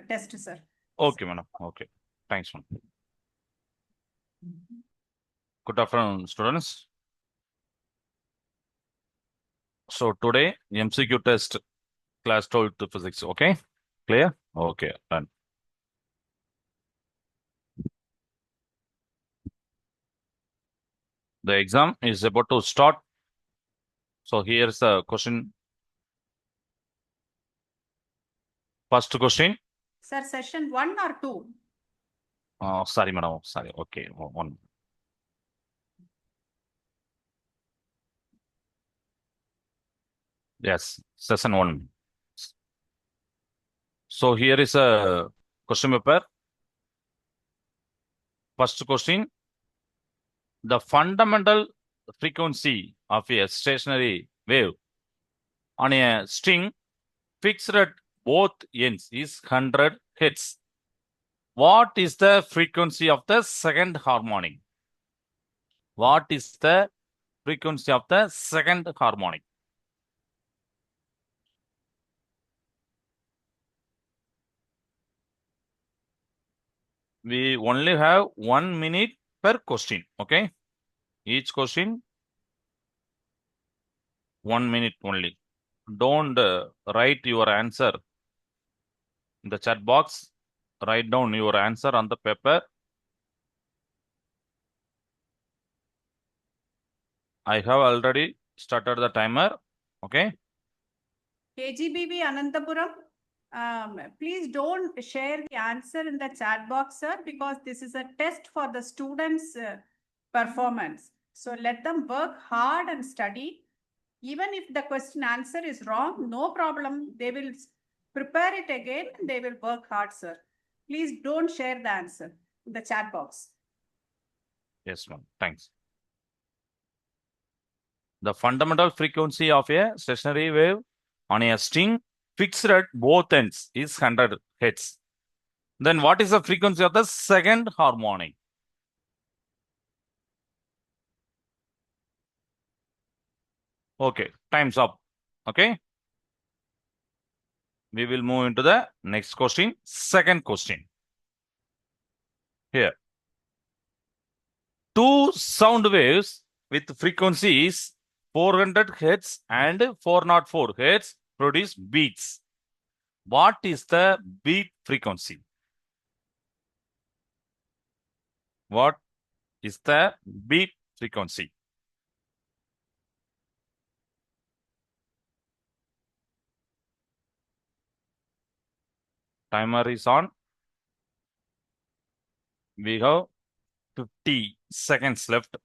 test, sir. Okay, madam. Okay. Thanks, madam. Good afternoon, students. So today, MCQ test, class 12 to physics. Okay? Clear? Okay, done. The exam is about to start. So here's the question. First question. Sir, session 1 or 2? Sorry, madam. Sorry. Okay, one. Yes, session 1. So here is a question paper. First question. The fundamental frequency of a stationary wave on a string fixed at both ends is 100 Hz. What is the frequency of the second harmonic? What is the frequency of the second harmonic? We only have 1 minute per question. Okay. Each question 1 minute only. Don't write your answer in the chat box. Write down your answer on the paper. I have already started the timer. Okay. KGBB Anantapuram, please don't share the answer in the chat box, sir, because this is a test for the students' performance. So let them work hard and study. Even if the question answer is wrong, no problem. They will prepare it again and they will work hard, sir. Please don't share the answer in the chat box. Yes, ma'am. Thanks. The fundamental frequency of a stationary wave on a string fixed at both ends is 100 Hz. Then what is the frequency of the second harmonic? Okay, time's up. Okay. We will move into the next question. Second question. Here. Two sound waves with frequencies 400 Hz and 404 Hz produce beats. What is the beat frequency? What is the beat frequency? Timer is on. We have 50 seconds left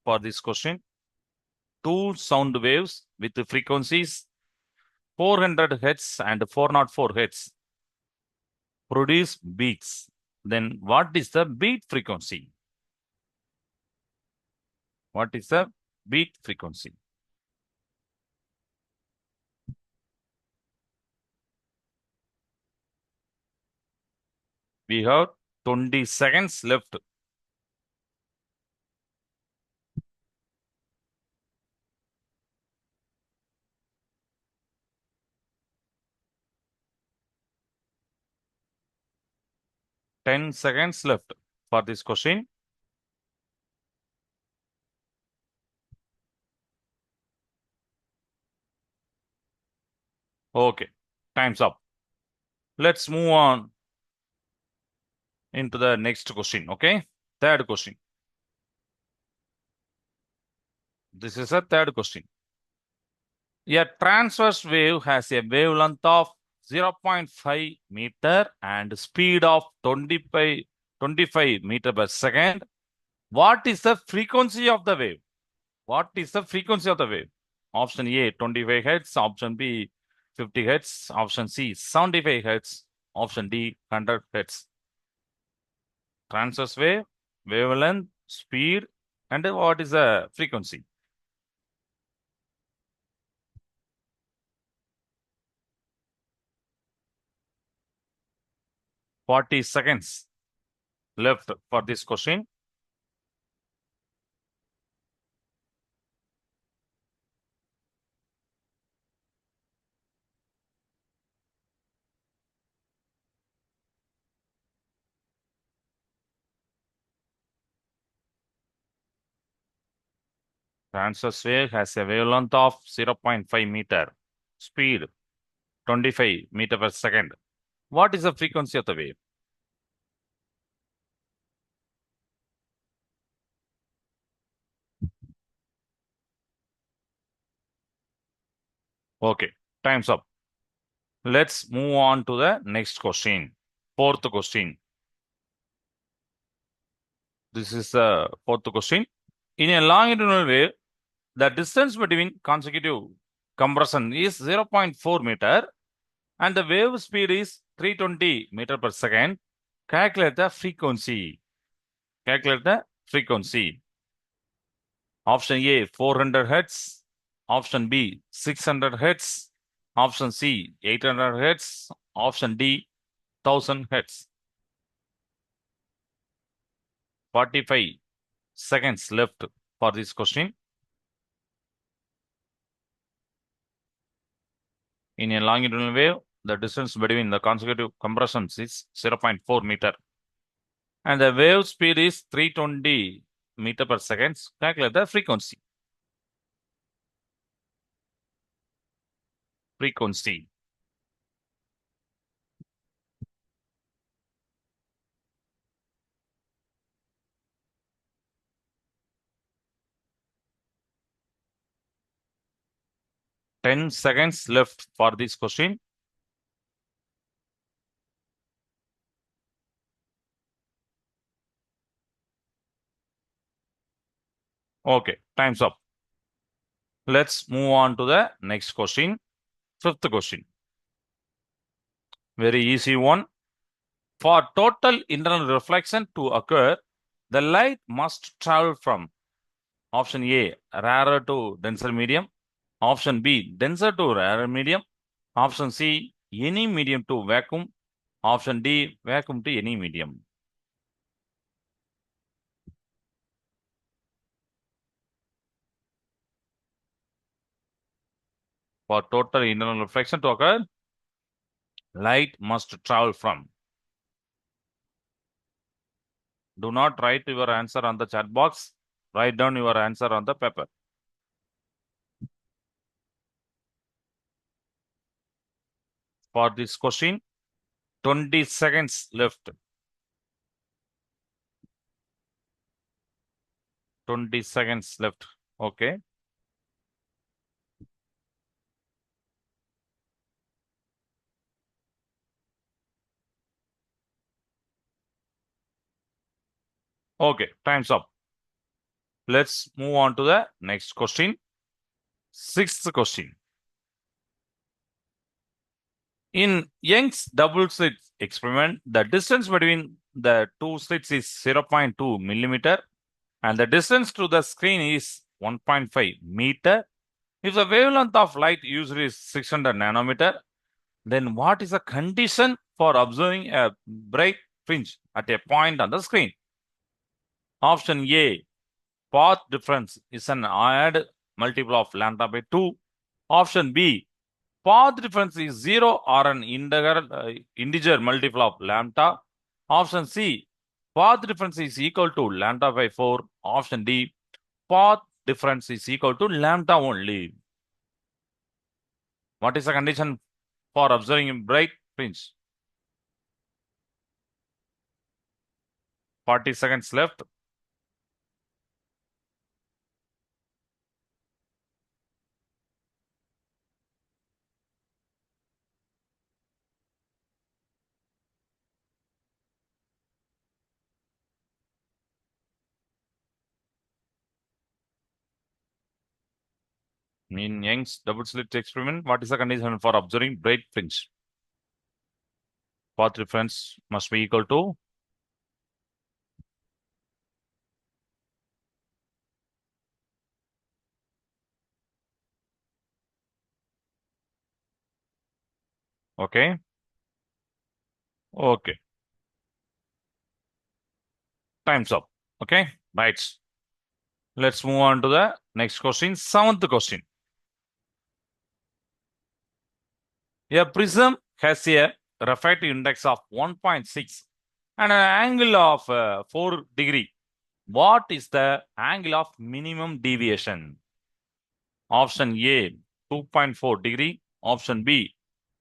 for this question. Two sound waves with frequencies 400 Hz and 404 Hz produce beats. Then what is the beat frequency? What is the beat frequency? We have 20 seconds left. Ten seconds left for this question. Okay, time's up. Let's move on into the next question. Okay, third question. This is a third question. A transverse wave has a wavelength of 0.5 meter and speed of 25 meter per second. What is the frequency of the wave? What is the frequency of the wave? Option A, 25 Hz. Option B, 50 Hz. Option C, 75 Hz. Option D, 100 Hz. Transverse wave, wavelength, speed, and what is the frequency? 40 seconds left for this question. Transverse wave has a wavelength of 0.5 meter, speed 25 meter per second. What is the frequency of the wave? Okay, time's up. Let's move on to the next question. Fourth question. This is the fourth question. In a longitudinal wave, the distance between consecutive compression is 0.4 meter and the wave speed is 320 meter per second. Calculate the frequency. Calculate the frequency. Option A 400 hertz. Option B 600 hertz. Option C 800 hertz. Option D 1000 hertz. 45 seconds left for this question. In a longitudinal wave, the distance between the consecutive compressions is 0.4 meter and the wave speed is 320 meter per second. Calculate the frequency. Frequency. Ten seconds left for this question. Okay, time's up. Let's move on to the next question. Fifth question. Very easy one. For total internal reflection to occur, the light must travel from option A, rarer to denser medium. Option B, denser to rarer medium. Option C, any medium to vacuum. Option D, vacuum to any medium. For total internal reflection to occur, light must travel from. Do not write your answer on the chat box. Write down your answer on the paper. For this question, 20 seconds left. 20 seconds left. Okay. Okay, time's up. Let's move on to the next question. Sixth question. In Young's double slit experiment, the distance between the two slits is 0.2 millimeter and the distance to the screen is 1.5 meter. If the wavelength of light used is 600 nanometer, then what is the condition for observing a bright fringe at a point on the screen? Option A, path difference is an odd multiple of lambda by 2. Option B, path difference is 0 or an integer multiple of lambda. Option C, path difference is equal to lambda by 4. Option D, path difference is equal to lambda only. What is the condition for observing a bright fringe? 40 seconds left. In Young's double slit experiment, what is the condition for observing bright fringe? Path difference must be equal to okay. Okay. Time's up. Okay. Right. Let's move on to the next question. Seventh question. A prism has a refractive index of 1.6 and an angle of 4 degree. What is the angle of minimum deviation? Option A, 2.4 degree. Option B,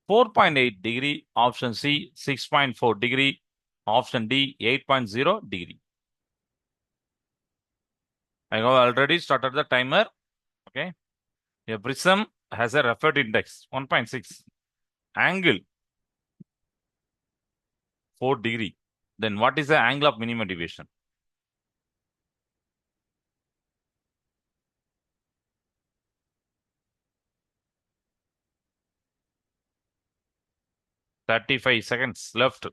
4.8 degree. Option C, 6.4 degree. Option D, 8.0 degree. I have already started the timer. Okay. A prism has a referred index 1.6. Angle 4 degree. Then what is the angle of minimum deviation? $35 seconds left.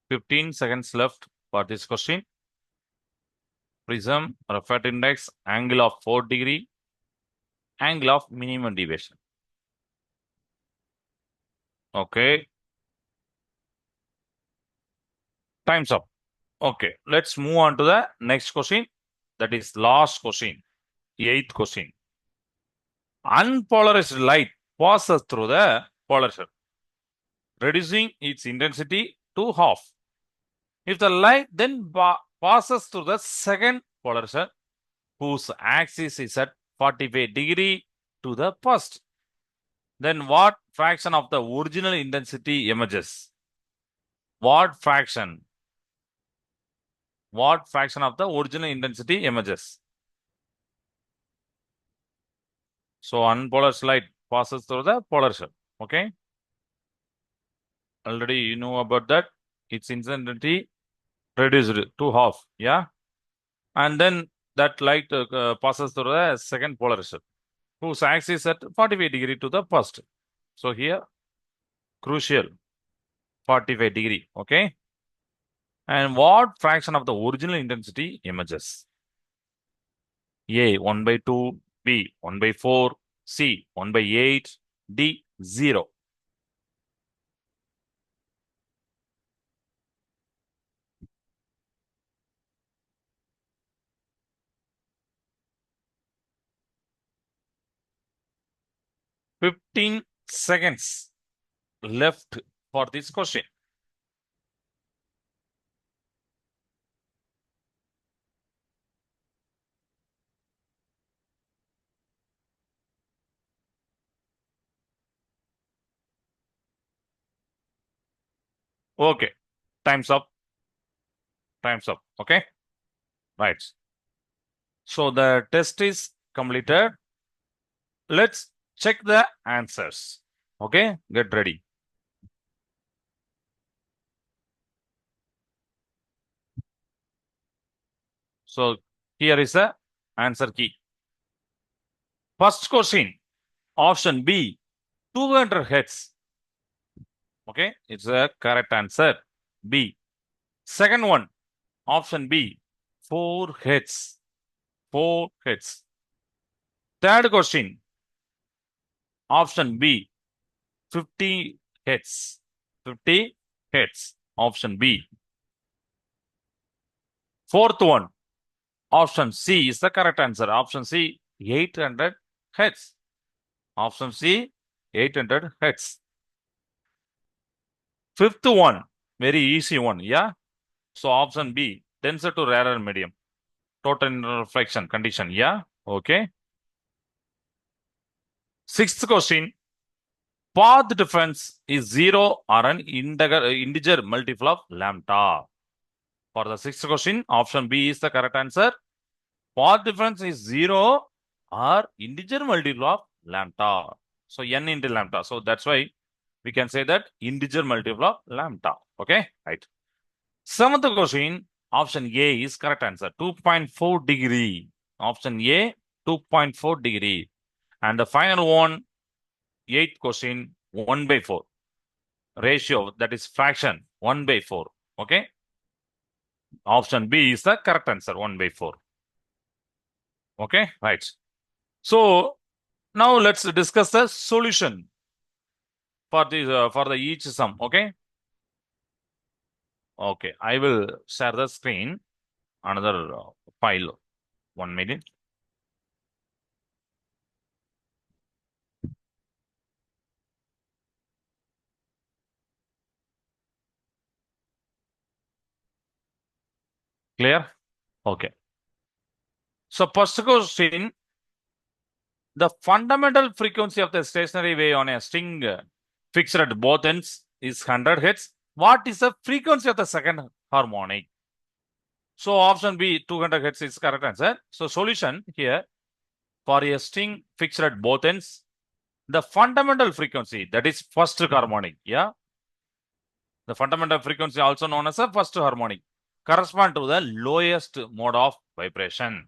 $15 seconds left for this question. Prism, referred index, angle of 4 degree, angle of minimum deviation. Okay. Time's up. Okay. Let's move on to the next question. That is last question. 8th question. Unpolarized light passes through the polarizer, reducing its intensity to half. If the light then passes through the second polarizer, whose axis is at 45 degree to the first, then what fraction of the original intensity emerges? What fraction? What fraction of the original intensity emerges? So unpolarized light passes through the polarizer. Okay. Already you know about that. Its intensity reduced to half. Yeah. And then that light passes through the second polarizer, whose axis at 45 degree to the first. So here, crucial, 45 degree. Okay. And what fraction of the original intensity emerges? A, 1 by 2, B, 1 by 4, C, 1 by 8, D, 0. $15 seconds left for this question. Okay. Time's up. Time's up. Okay. Right. So the test is completed. Let's check the answers. Okay. Get ready. So here is the answer key. First question, option B, 200 Hz. Okay, it's a correct answer. B. Second one, option B, 4 Hz. 4 Hz. Third question, option B, 50 Hz. 50 Hz. Option B. Fourth one, option C is the correct answer. Option C, 800 Hz. Option C, 800 Hz. Fifth one, very easy one. Yeah. So option B, denser to rarer medium. Total reflection condition. Yeah. Okay. Sixth question. Path difference is 0 or an integer multiple of lambda. For the sixth question, option B is the correct answer. Path difference is 0 or integer multiple of lambda. So n into lambda. So that's why we can say that integer multiple of lambda. Okay. Right. Seventh question, option A is correct answer. 2.4 degree. Option A, 2.4 degree. And the final one, eighth question, 1 by 4. Ratio, that is fraction, 1 by 4. Okay. Option B is the correct answer, 1 by 4. Okay. Right. So now let's discuss the solution for the each sum. Okay. Okay. I will share the screen. Another file. 1 minute. Clear? Okay. So first question, the fundamental frequency of the stationary wave on a string fixed at both ends is 100 Hz. What is the frequency of the second harmonic? So option B, 200 Hz is correct answer. So solution here, for a string fixed at both ends, the fundamental frequency, that is first harmonic, yeah? The fundamental frequency, also known as a first harmonic, correspond to the lowest mode of vibration.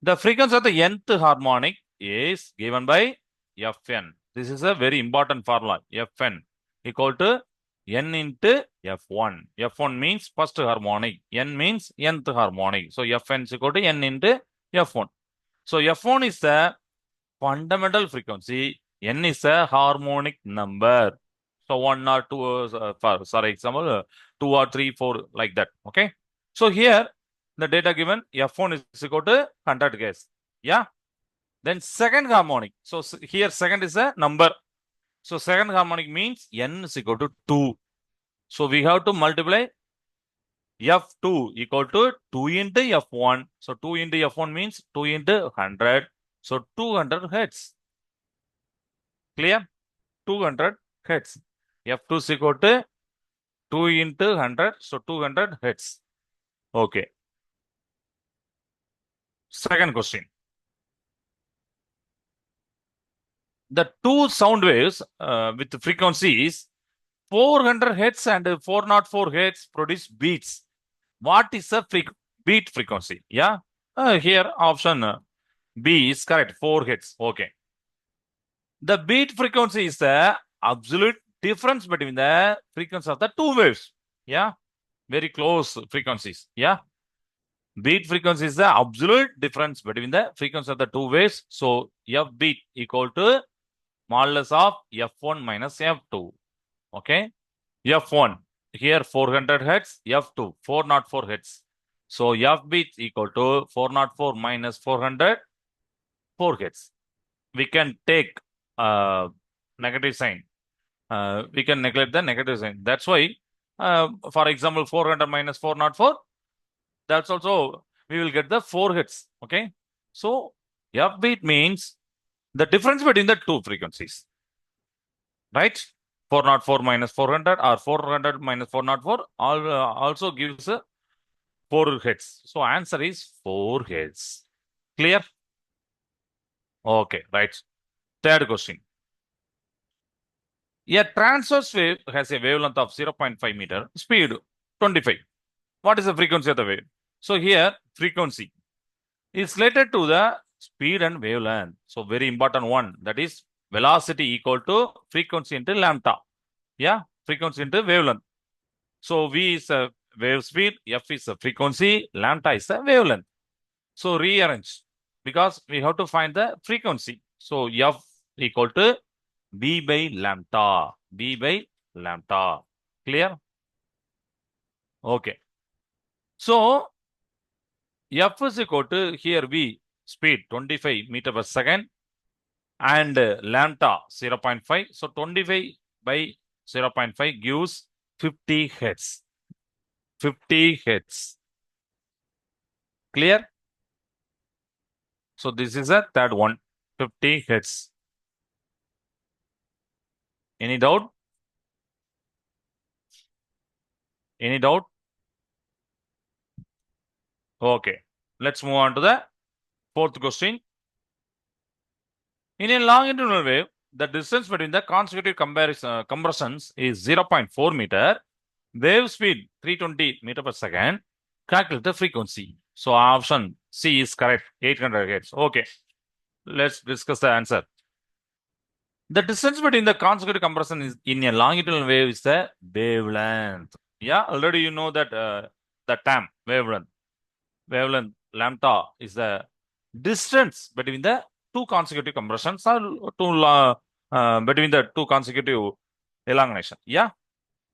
The frequency of the nth harmonic is given by Fn. This is a very important formula. Fn equal to n into F1. F1 means first harmonic. N means nth harmonic. So Fn is equal to n into F1. So F1 is the fundamental frequency. N is a harmonic number. So 1 or 2, for example, 2 or 3, 4, like that. Okay. So here, the data given, F1 is equal to 100 Hz. Yeah. Then second harmonic. So here, second is a number. So second harmonic means n is equal to 2. So we have to multiply F2 equal to 2 into F1. So 2 into F1 means 2 into 100. So 200 Hz. Clear? 200 Hz. F2 is equal to 2 into 100. So 200 Hz. Okay. Second question. The two sound waves with frequencies 400 Hz and 404 Hz produce beats. What is the beat frequency? Yeah. Here option B is correct. 4 Hz. Okay. The beat frequency is the absolute difference between the frequency of the two waves. Yeah. Very close frequencies. Yeah. Beat frequency is the absolute difference between the frequency of the two waves. So F beat equal to modulus of F1 minus F2. Okay. F1 here 400 Hz, F2 404 Hz. So F beat equal to 404 minus 400, 4 Hz. We can take negative sign. We can neglect the negative sign. That's why, for example, 400 minus 404, that's also, we will get the 4 Hz. Okay. So F beat means the difference between the two frequencies. Right? 404 minus 400 or 400 minus 404 also gives 4 Hz. So answer is 4 Hz. Clear? Okay, right. Third question. A transverse wave has a wavelength of 0.5 meter, speed 25. What is the frequency of the wave? So here, frequency is related to the speed and wavelength. So very important one, that is velocity equal to frequency into lambda. Yeah, frequency into wavelength. So V is a wave speed, F is a frequency, lambda is a wavelength. So rearrange, because we have to find the frequency. So F equal to B by lambda. B by lambda. Clear? Okay. So F is equal to here V speed 25 meter per second and lambda 0.5. So 25 by 0.5 gives 50 Hz. 50 Hz. Clear? So this is a third one, 50 Hz. Any doubt? Any doubt? Okay. Let's move on to the fourth question. In a longitudinal wave, the distance between the consecutive compressions is 0.4 meter. Wave speed 320 meter per second. Calculate the frequency. So option C is correct, 800 Hz. Okay. Let's discuss the answer. The distance between the consecutive compression is in a longitudinal wave is the wavelength. Yeah, already you know that the term wavelength. Wavelength lambda is the distance between the two consecutive compressions or between the two consecutive elongation. Yeah.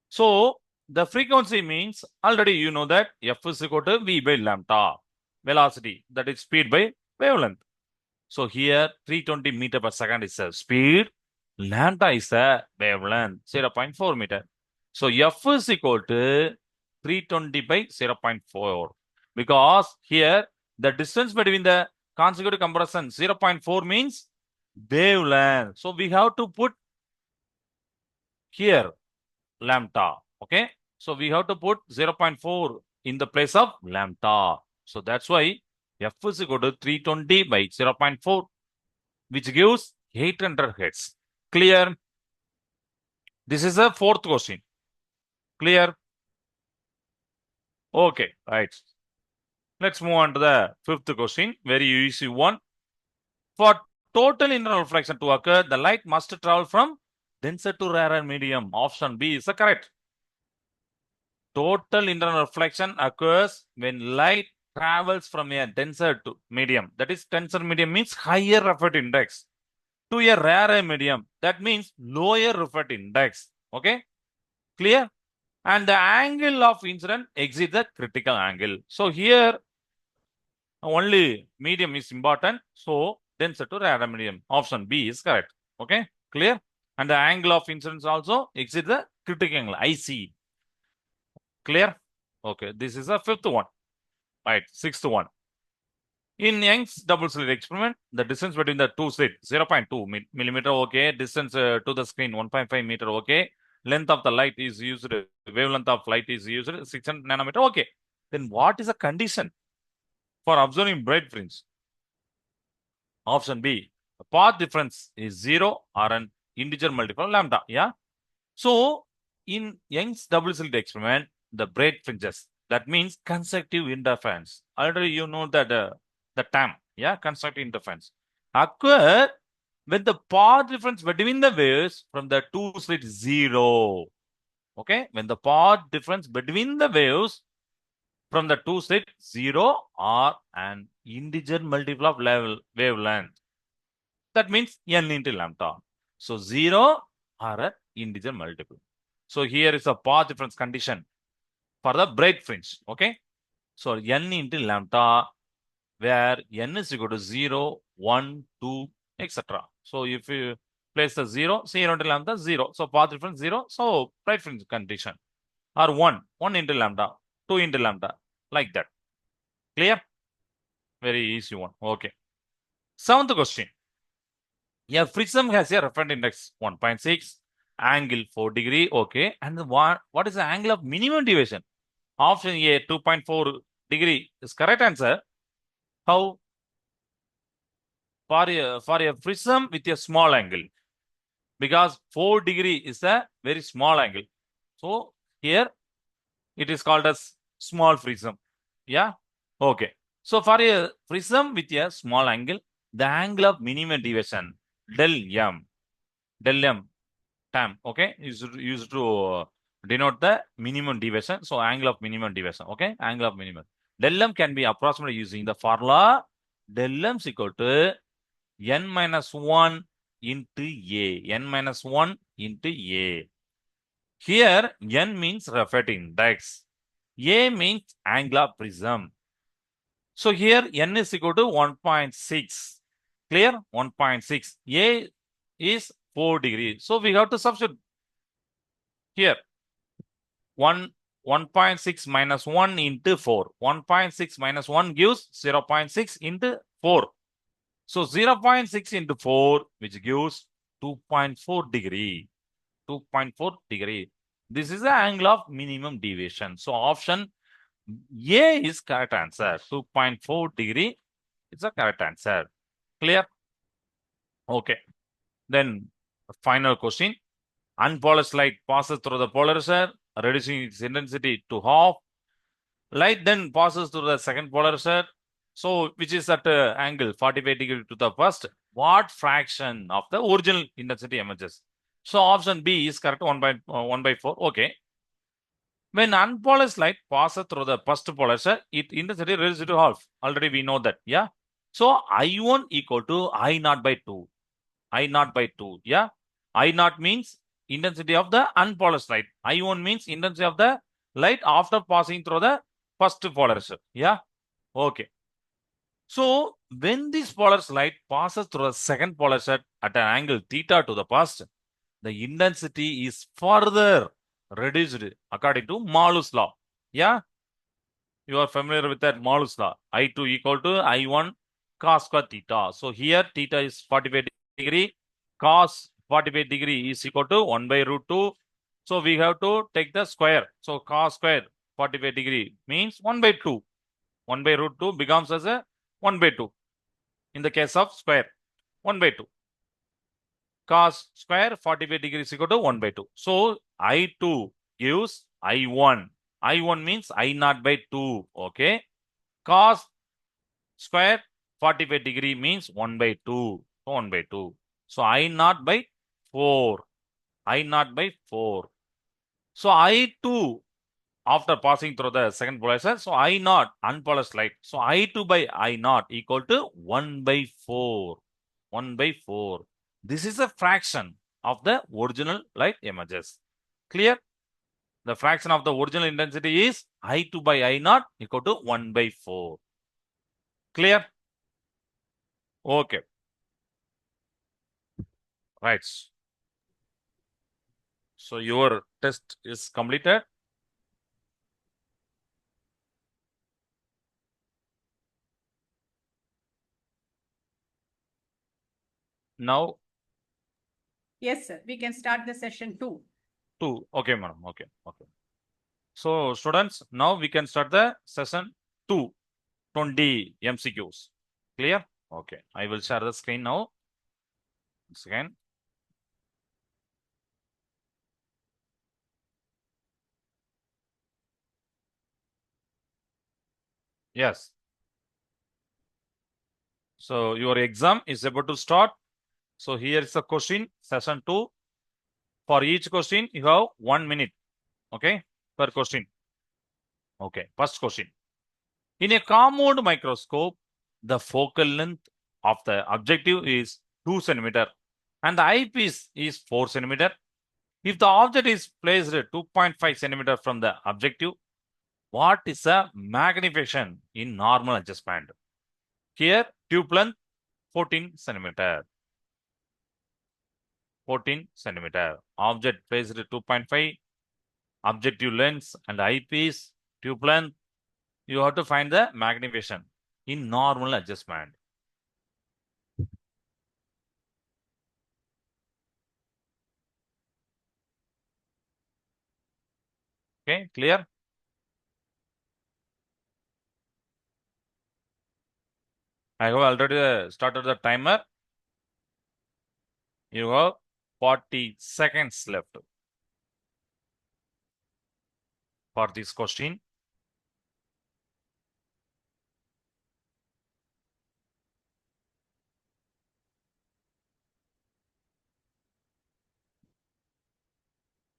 So the frequency means already you know that F is equal to V by lambda. velocity, that is speed by wavelength. So here 320 meter per second is a speed, lambda is a wavelength, 0.4 meter. So F is equal to 320 by 0.4 because here the distance between the consecutive compression 0.4 means wavelength. So we have to put here lambda. Okay. So we have to put 0.4 in the place of lambda. So that's why F is equal to 320 by 0.4, which gives 800 hertz. Clear? This is the fourth question. Clear? Okay, right. Let's move on to the fifth question. Very easy one. For total internal reflection to occur, the light must travel from denser to rarer medium. Option B is the correct. Total internal reflection occurs when light travels from a denser to medium. That is, denser medium means higher refractive index to a rarer medium. That means lower refractive index. Okay, clear? And the angle of incident exceeds the critical angle. So here only medium is important. So denser to rarer medium. Option B is correct. Okay, clear? And the angle of incidence also exceeds the critical angle, IC. Clear? Okay, this is the fifth one. Right, sixth one. In Young's double slit experiment, the distance between the two slits 0.2 millimeter, okay. Distance to the screen 1.5 meter, okay. Length of the light is used, wavelength of light is used 600 nanometer, okay. Then what is the condition for observing bright fringe? Option B, the path difference is 0 or an integer multiple of lambda. Yeah. So in Young's double slit experiment, the bright fringes, that means consecutive interference. Already you know that the term, yeah, consecutive interference occur when the path difference between the waves from the two slits is 0. Okay, when the path difference between the waves from the two slits 0 or an integer multiple of wavelength. That means n into lambda. So 0 or an integer multiple. So here is a path difference condition for the bright fringe. Okay. So n into lambda, where n is equal to 0, 1, 2, etc. So if you place the 0, 0 into lambda, 0. So path difference 0. So bright fringe condition. Or 1 into lambda, 2 into lambda, like that. Clear? Very easy one. Okay. Seventh question. A prism has a reference index 1.6, angle 4 degree. Okay. And what is the angle of minimum deviation? Option A, 2.4 degree is correct answer. How? For a prism with a small angle, because 4 degree is a very small angle. So here it is called as small prism. Yeah. Okay. So for a prism with a small angle, the angle of minimum deviation del m term, okay, is used to denote the minimum deviation. So angle of minimum deviation, okay, angle of minimum. Del m can be approximated using the formula del m is equal to n minus 1 into a, n minus 1 into a. Here n means refractive index, a means angle of prism. So here n is equal to 1.6. Clear? 1.6. A is 4 degrees. So we have to substitute here 1.6 minus 1 into 4. 1.6 minus 1 gives 0.6 into 4. So 0.6 into 4, which gives 2.4 degree. 2.4 degree. This is the angle of minimum deviation. So option A is correct answer. 2.4 degree is the correct answer. Clear? Okay. Then final question. Unpolished light passes through the polarizer, reducing its intensity to half. Light then passes through the second polarizer, so which is at angle 45 degree to the first. What fraction of the original intensity emerges? So option B is correct, 1/4. Okay. When unpolished light passes through the first polarizer, its intensity reduces to half. Already we know that. Yeah. So I1 equal to I0 by 2. I0 by 2. Yeah. I0 means intensity of the unpolished light. I1 means intensity of the light after passing through the first polarizer. Yeah. Okay. So when this polarized light passes through a second polarized at an angle theta to the past, the intensity is further reduced according to Malus law. Yeah, you are familiar with that Malus law. I2 equal to I1 cos square theta. So here theta is 45 degree, cos 45 degree is equal to 1 by root 2. So we have to take the square. So cos square 45 degree means 1 by 2. 1 by root 2 becomes as a 1 by 2. In the case of square, 1 by 2. Cos square 45 degrees equal to 1 by 2. So I2 gives I1. I1 means I naught by 2. Okay. Cos square 45 degree means 1 by 2. 1 by 2. So I naught by 4. I naught by 4. So I2 after passing through the second polarizer. So I naught unpolarized light. So I2 by I naught equal to 1 by 4. 1 by 4. This is a fraction of the original light images. Clear? The fraction of the original intensity is I2 by I naught equal to 1 by 4. Clear? Okay. Right. So your test is completed. Now, Yes, sir. We can start the session 2. 2. Okay, madam. Okay. Okay. So students, now we can start the session 2. 20 MCQs. Clear? Okay. I will share the screen now. Once again. Yes. So your exam is about to start. So here is the question, session 2. For each question, you have 1 minute. Okay, per question. Okay, first question. In a compound microscope, the focal length of the objective is 2 centimeter and the eyepiece is 4 centimeter. If the object is placed 2.5 centimeter from the objective, what is the magnification in normal adjustment? Here, tube length 14 centimeter. 14 centimeter. Object placed 2.5, objective lens and eyepiece, tube length. You have to find the magnification in normal adjustment. Okay, clear? I have already started the timer. You have 40 seconds left for this question.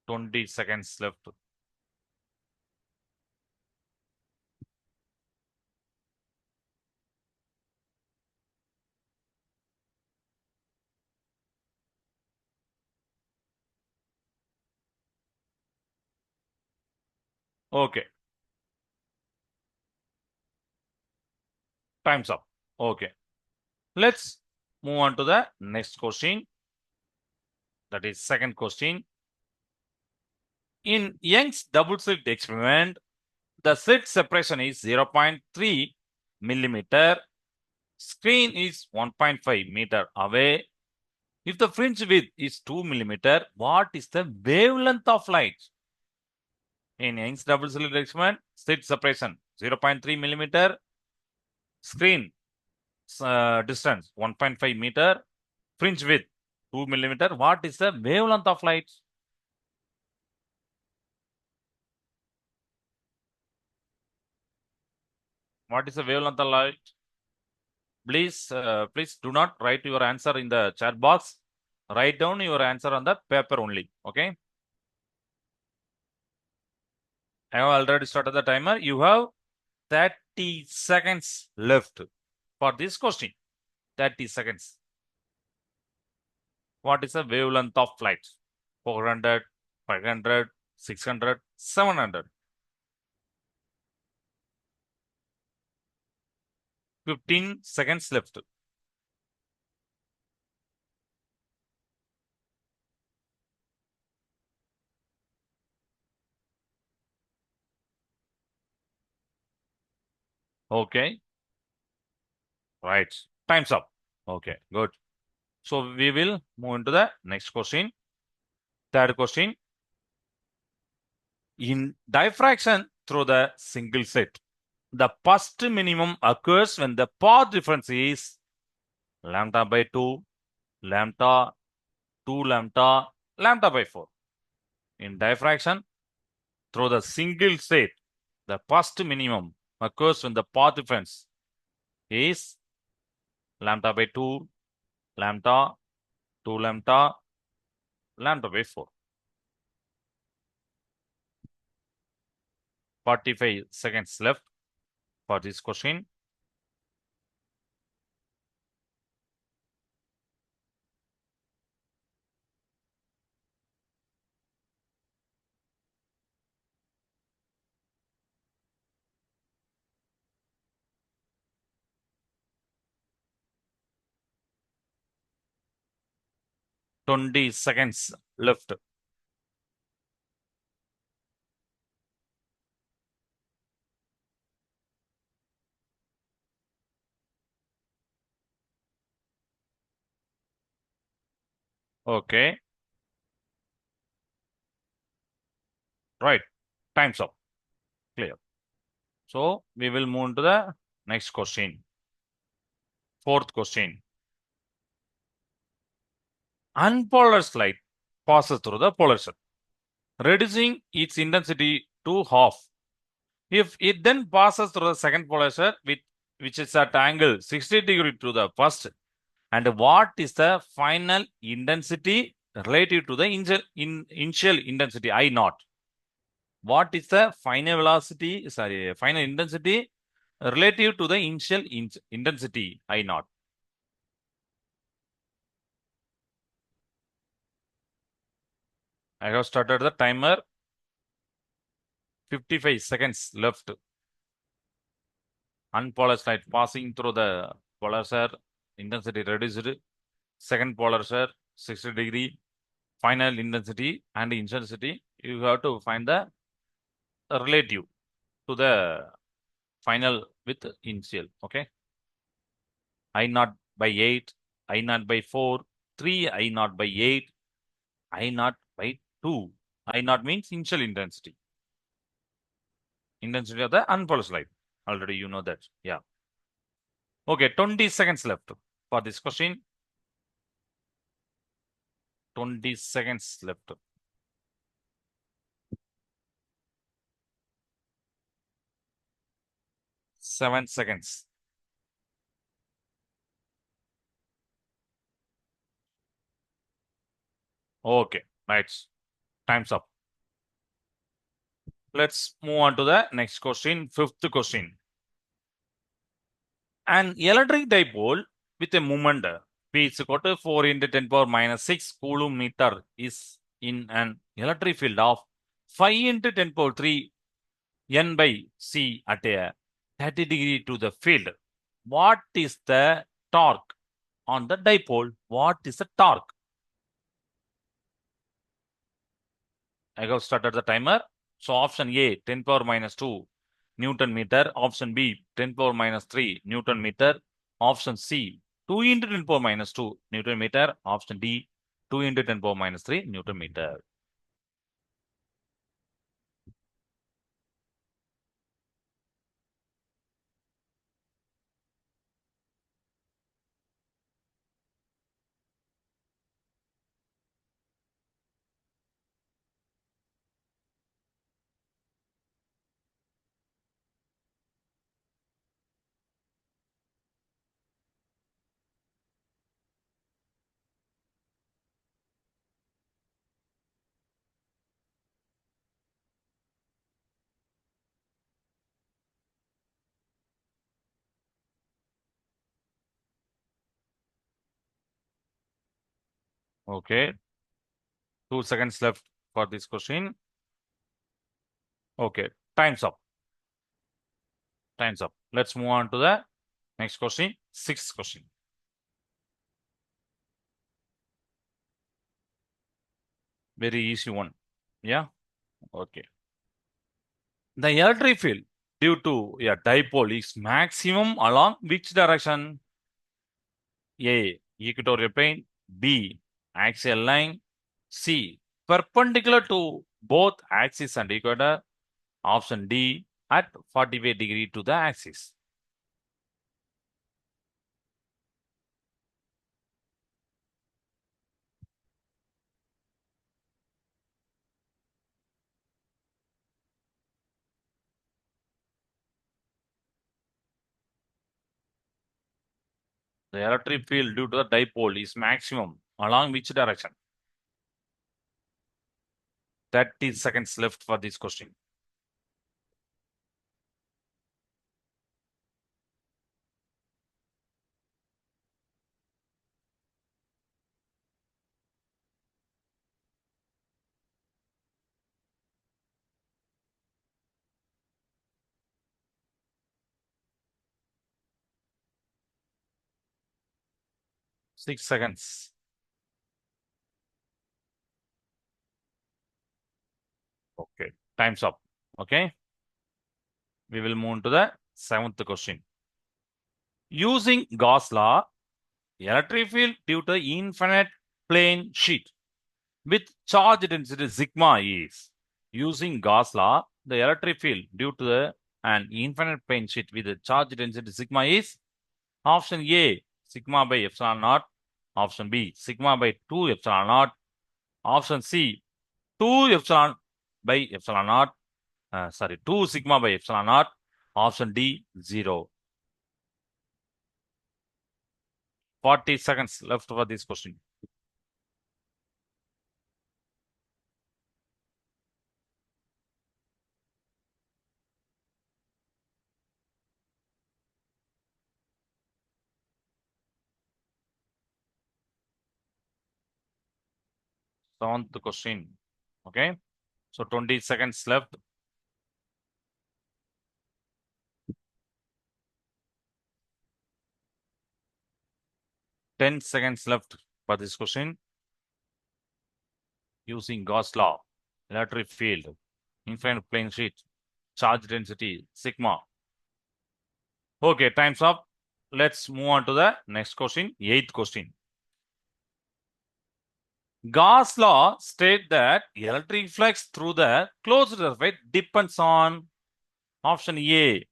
Twenty seconds left. Okay, time's up. Okay, let's move on to the next question. That is second question. In Young's double slit experiment, the slit separation is 0.3 millimeter. Screen is 1.5 meter away. If the fringe width is 2 millimeter, what is the wavelength of light? In Young's double slit experiment, slit separation 0.3 millimeter, screen distance 1.5 meter, fringe width 2 millimeter. What is the wavelength of light? What is the wavelength of light? Please, please do not write your answer in the chat box. Write down your answer on the paper only. Okay. I have already started the timer. You have 30 seconds left for this question. 30 seconds. What is the wavelength of light? 400, 500, 600, 700. 15 seconds left. Okay. Right. Time's up. Okay, good. So we will move into the next question. Third question. In diffraction through the single set, the first minimum occurs when the path difference is lambda by 2, lambda, 2 lambda, lambda by 4. In diffraction through the single set, the first minimum occurs when the path difference is lambda by 2, lambda, 2 lambda, lambda by 4. 45 seconds left for this question. Twenty seconds left. Okay. Right. Time's up. Clear. So we will move to the next question. Fourth question. Unpolarized light passes through the polar cell, reducing its intensity to half. If it then passes through the second polar cell, which is at angle 60° to the first, and what is the final intensity relative to the initial intensity I naught? What is the final velocity, final intensity relative to the initial intensity I naught? I have started the timer. 55 seconds left. Unpolarized light passing through the polarizer, intensity reduced. Second polarizer, 60°. Final intensity and intensity. You have to find the relative to the final with initial. Okay. I naught by 8, I naught by 4, 3, I naught by 8, I naught by 2. I naught means initial intensity. Intensity of the unpolarized light. Already you know that. Yeah. Okay, 20 seconds left for this question. 20 seconds left. Seven seconds. Okay, right. Time's up. Let's move on to the next question. Fifth question. An electric dipole with a moment P is equal to 4 into 10 power minus 6 coulomb meter is in an electric field of 5 into 10 power 3 N by C at a 30° to the field. What is the torque on the dipole? What is the torque? I have started the timer. So option A, 10 power minus 2 Newton meter. Option B, 10 power minus 3 Newton meter. Option C, 2 into 10 power minus 2 Newton meter. Option D, 2 into 10 power minus 3 Newton meter. Okay. 2 seconds left for this question. Okay. Time's up. Time's up. Let's move on to the Next question, sixth question. Very easy one. Yeah. Okay. The electric field due to a dipole is maximum along which direction? A. Equatorial plane. B. Axial line. C. Perpendicular to both axis and equator. Option D. At 45 degree to the axis. The electric field due to the dipole is maximum along which direction? 30 seconds left for this question. Six seconds. Okay, time's up. Okay, we will move to the seventh question. Using Gauss law, electric field due to infinite plane sheet with charge density sigma is. Using Gauss law, the electric field due to an infinite plane sheet with a charge density sigma is. Option A, sigma by epsilon naught. Option B, sigma by 2 epsilon naught. Option C, 2 epsilon by epsilon naught. 2 sigma by epsilon naught. Option D, 0. 40 seconds left for this question. Seventh question. Okay. So 20 seconds left. Ten seconds left for this question. Using Gauss law, electric field, infinite plane sheet, charge density, sigma. Okay, time's up. Let's move on to the next question, eighth question. Gauss law states that electric flux through the closed surface depends on option A,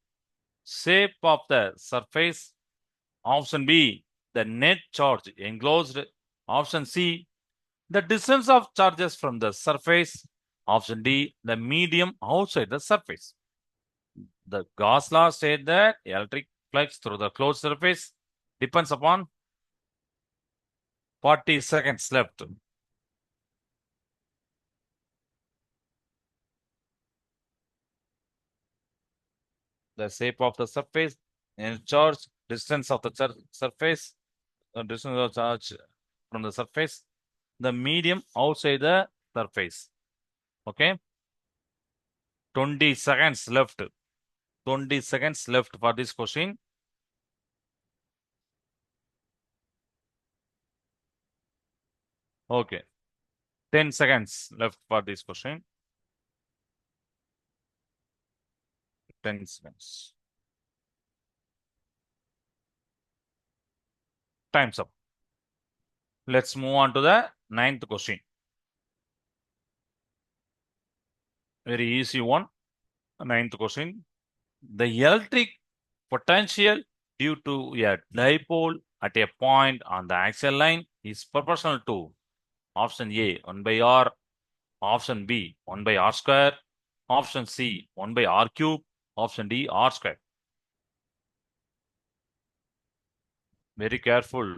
shape of the surface. Option B, the net charge enclosed. Option C, the distance of charges from the surface. Option D, the medium outside the surface. The Gauss law states that electric flux through the closed surface depends upon 40 seconds left. The shape of the surface and charge, distance of the surface, distance of charge from the surface, the medium outside the surface. Okay. 20 seconds left. 20 seconds left for this question. Okay. 10 seconds left for this question. 10 seconds. Time's up. Let's move on to the ninth question. Very easy one. Ninth question. The electric potential due to a dipole at a point on the axial line is proportional to option A 1 by R, option B 1 by R square, option C 1 by R cube, option D R square. Very careful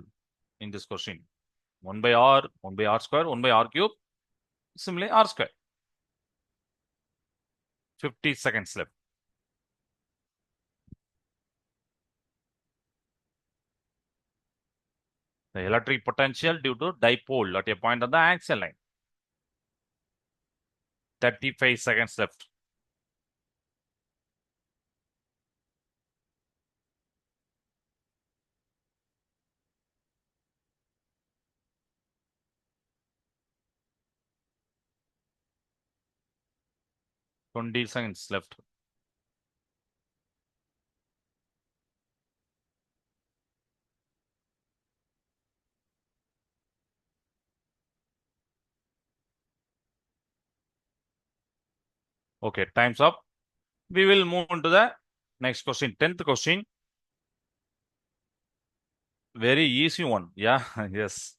in this question. 1 by R, 1 by R square, 1 by R cube, similarly R square. 50 seconds left. The electric potential due to dipole at a point on the axial line. 35 seconds left. 20 seconds left. Okay, time's up. We will move on to the next question. 10th question. Very easy one. Yeah, yes.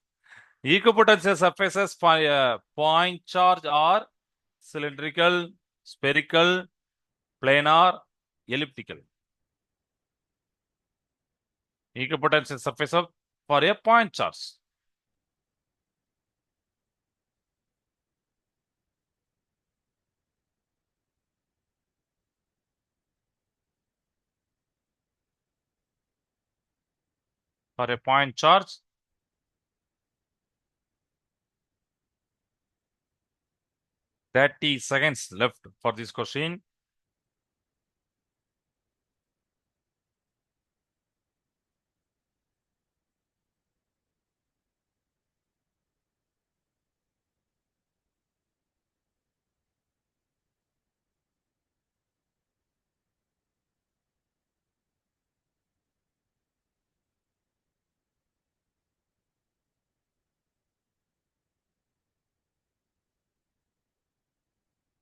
Equipotential surfaces for a point charge are cylindrical, spherical, planar, elliptical. Equipotential surface for a point charge. For a point charge, 30 seconds left for this question.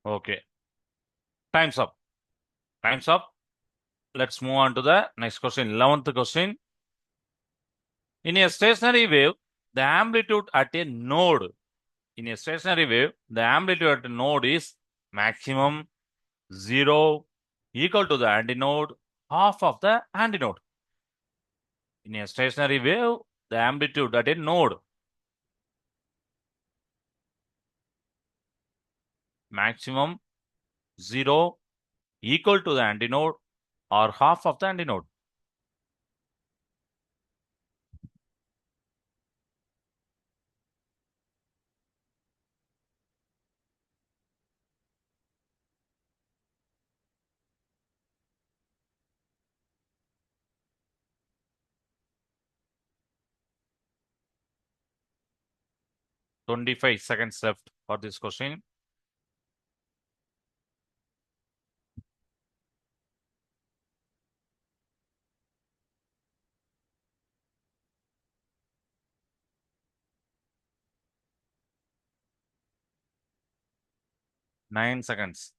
Okay, time's up. Time's up. Let's move on to the next question. 11th question. In a stationary wave, the amplitude at a node. In a stationary wave, the amplitude at a node is maximum, 0, equal to the antinode, half of the antinode. In a stationary wave, the amplitude at a node, maximum, 0, equal to the antinode, or half of the antinode. Twenty-five seconds left for this question. Nine seconds.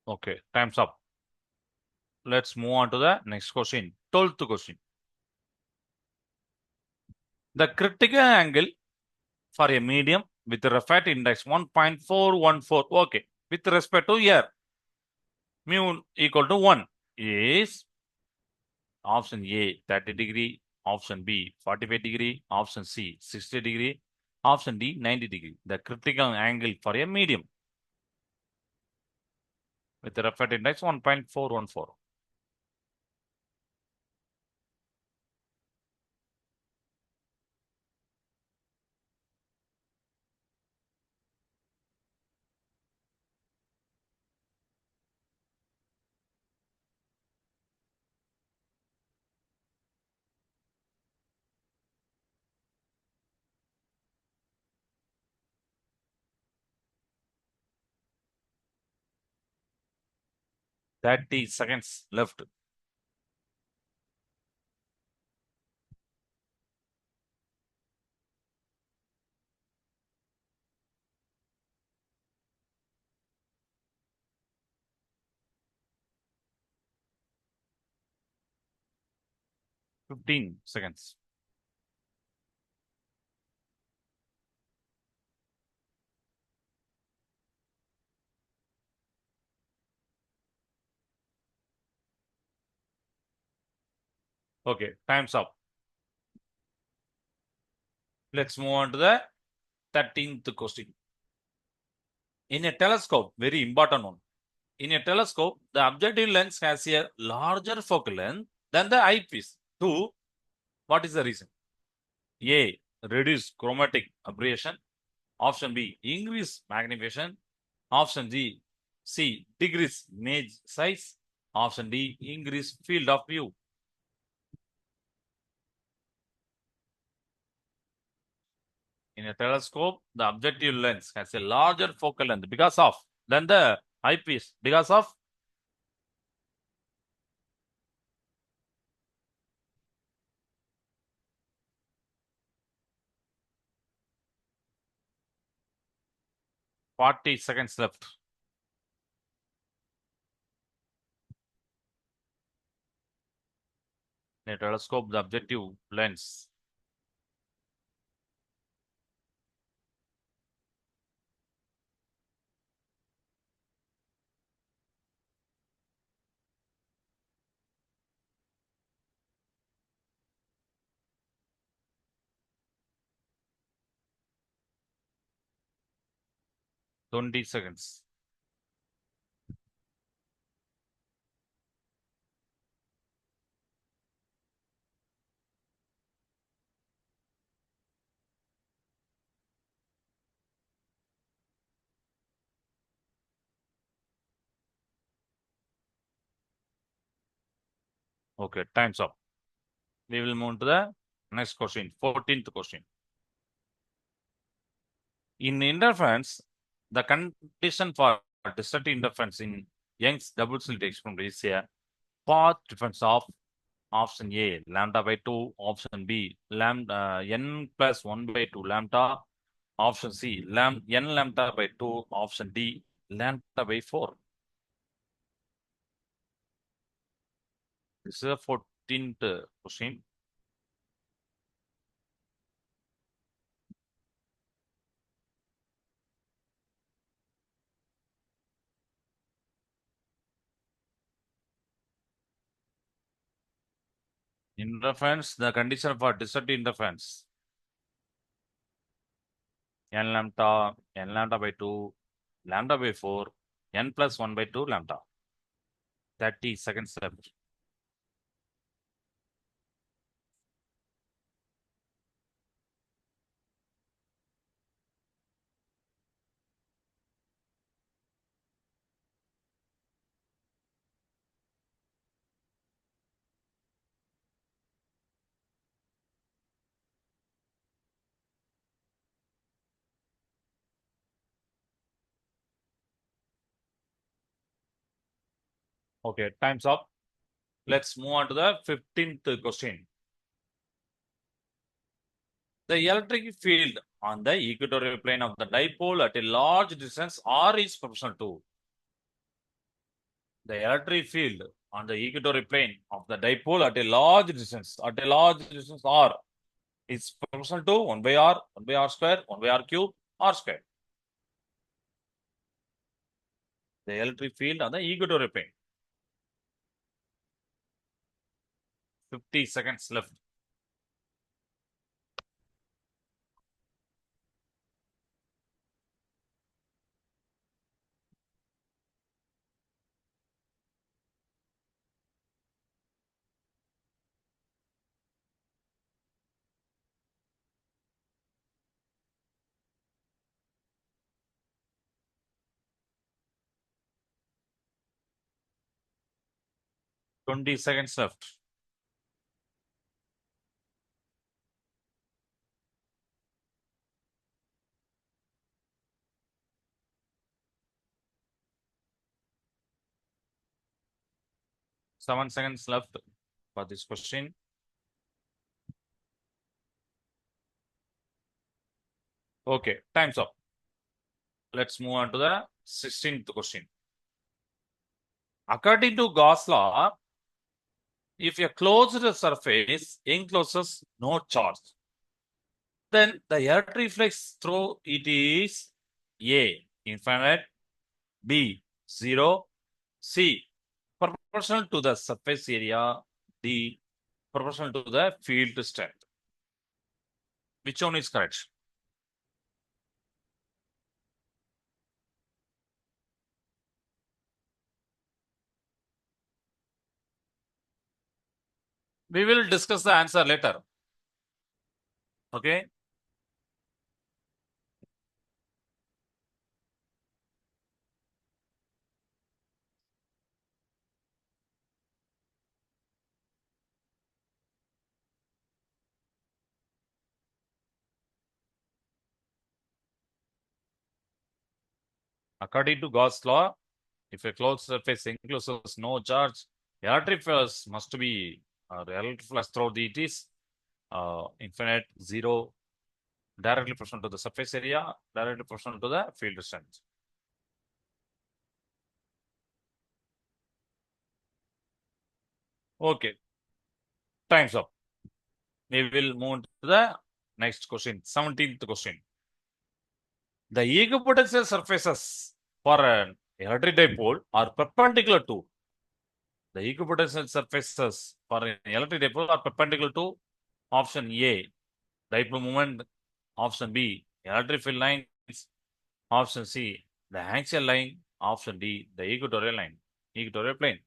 Okay, time's up. Let's move on to the next question. 12th question. The critical angle for a medium with refractive index 1.414. Okay, with respect to air, mu equal to 1 is option A 30 degree, option B 45 degree, option C 60 degree, option D 90 degree. The critical angle for a medium with the refractive index 1.414. Thirty seconds left. Fifteen seconds. Okay, time's up. Let's move on to the 13th question. In a telescope, very important one. In a telescope, the objective lens has a larger focal length than the eyepiece. 2. What is the reason? A. Reduce chromatic aberration. Option B. Increase magnification. Option C. Decrease image size. Option D. Increase field of view. In a telescope, the objective lens has a larger focal length because of than the eyepiece because of 40 seconds left. In a telescope, the objective lens. Twenty seconds. Okay, time's up. We will move to the next question, 14th question. In interference, the condition for distant interference in Young's double slit experiment is a path difference of option A, lambda by 2, option B, lambda n plus 1 by 2 lambda, option C, n lambda by 2, option D, lambda by 4. This is the 14th question. Interference, the condition for distant interference. N lambda by 2, lambda by 4, n plus 1 by 2 lambda. 30 seconds left. Okay, time's up. Let's move on to the 15th question. The electric field on the equatorial plane of the dipole at a large distance R is proportional to. The electric field on the equatorial plane of the dipole at a large distance R is proportional to 1 by R square, 1 by R cube, R square. The electric field on the equatorial plane. 50 seconds left. Twenty seconds left. Seven seconds left for this question. Okay, time's up. Let's move on to the 16th question. According to Gauss law, if a closed surface encloses no charge, then the electric flux through it is A, infinite, B, 0, C, proportional to the surface area, D, proportional to the field strength. Which one is correct? We will discuss the answer later. Okay. According to Gauss law, if a closed surface encloses no charge, electric flux must be, electric flux through it is infinite, zero, directly proportional to the surface area, directly proportional to the field strength. Okay, time's up. We will move to the next question, 17th question. The equipotential surfaces for an electric dipole are perpendicular to. The equipotential surfaces for an electric dipole are perpendicular to option A, dipole moment, option B, electric field lines, option C, the axial line, option D, the equatorial line, equatorial plane.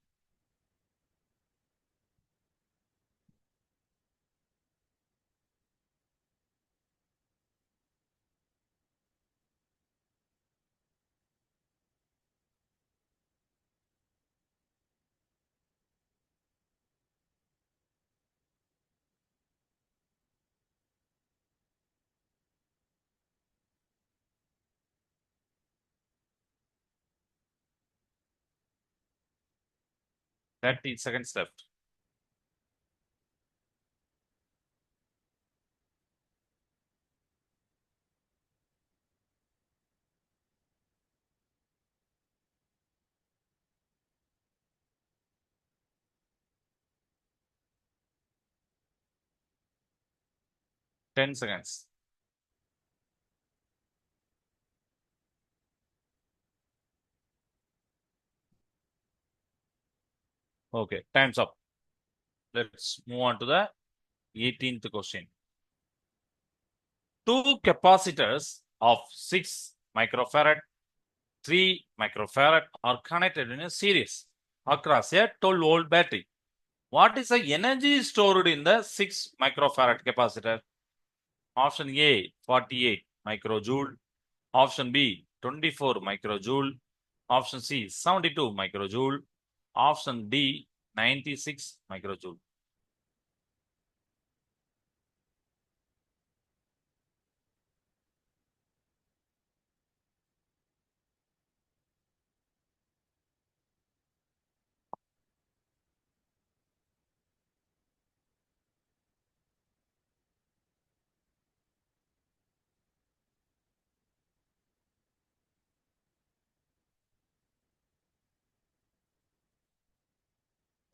That is second step. Ten seconds. Okay, time's up. Let's move on to the 18th question. Two capacitors of 6 microfarad, 3 microfarad are connected in a series across a 12-volt battery. What is the energy stored in the 6 microfarad capacitor? Option A, 48 microjoule. Option B, 24 microjoule. Option C, 72 microjoule. Option D, 96 microjoule.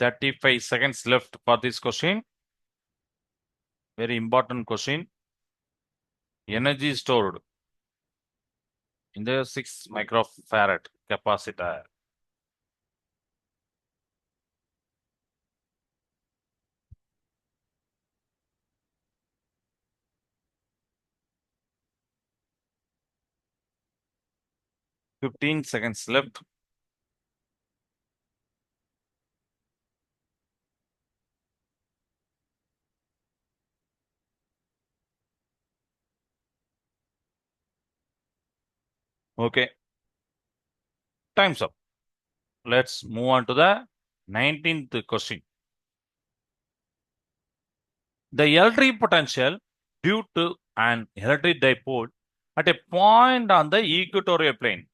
Thirty-five seconds left for this question. Very important question. Energy stored in the 6 microfarad capacitor. Fifteen seconds left. Okay. Time's up. Let's move on to the 19th question. The electric potential due to an electric dipole at a point on the equatorial plane.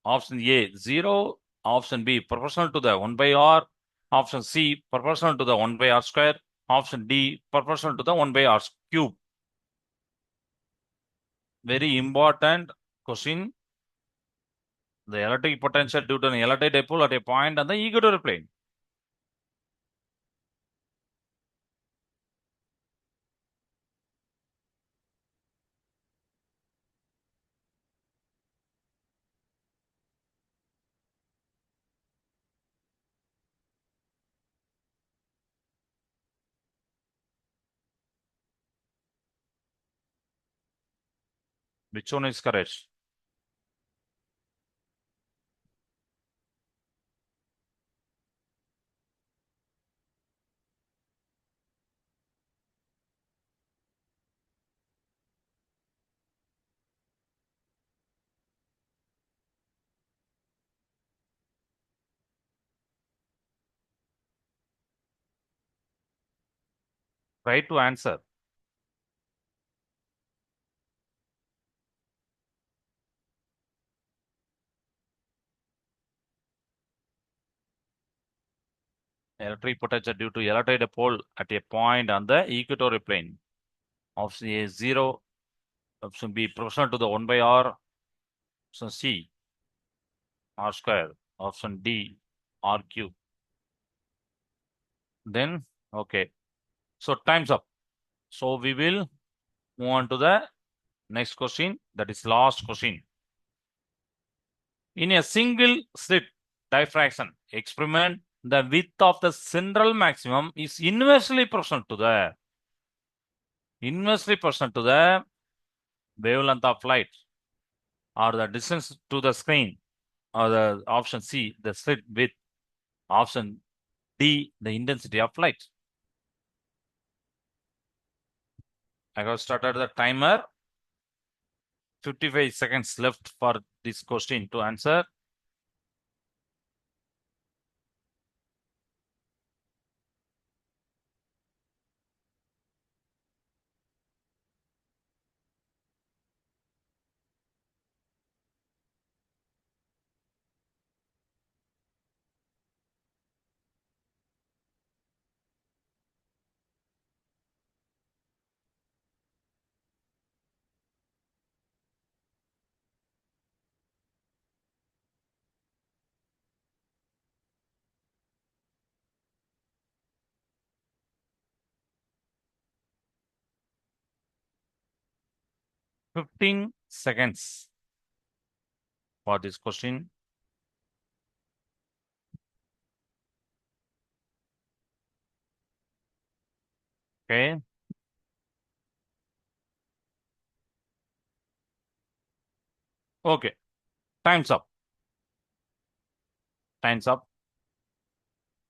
Option A, 0. Option B, proportional to the 1 by R. Option C, proportional to the 1 by R square. Option D, proportional to the 1 by R cube. Very important question. The electric potential due to an electric dipole at a point on the equatorial plane. Which one is correct? Try to answer. Electric potential due to electric dipole at a point on the equatorial plane. Option A, 0. Option B, proportional to the 1 by R. Option C, R square. Option D, R cube. Then, okay. So time's up. So we will move on to the next question. That is last question. In a single slit diffraction experiment, the width of the central maximum is inversely proportional to the wavelength of light, or the distance to the screen, or the option C, the slit width, option D, the intensity of light. I have started the timer. 55 seconds left for this question to answer. Fifteen seconds for this question. Okay. Okay. Time's up. Time's up.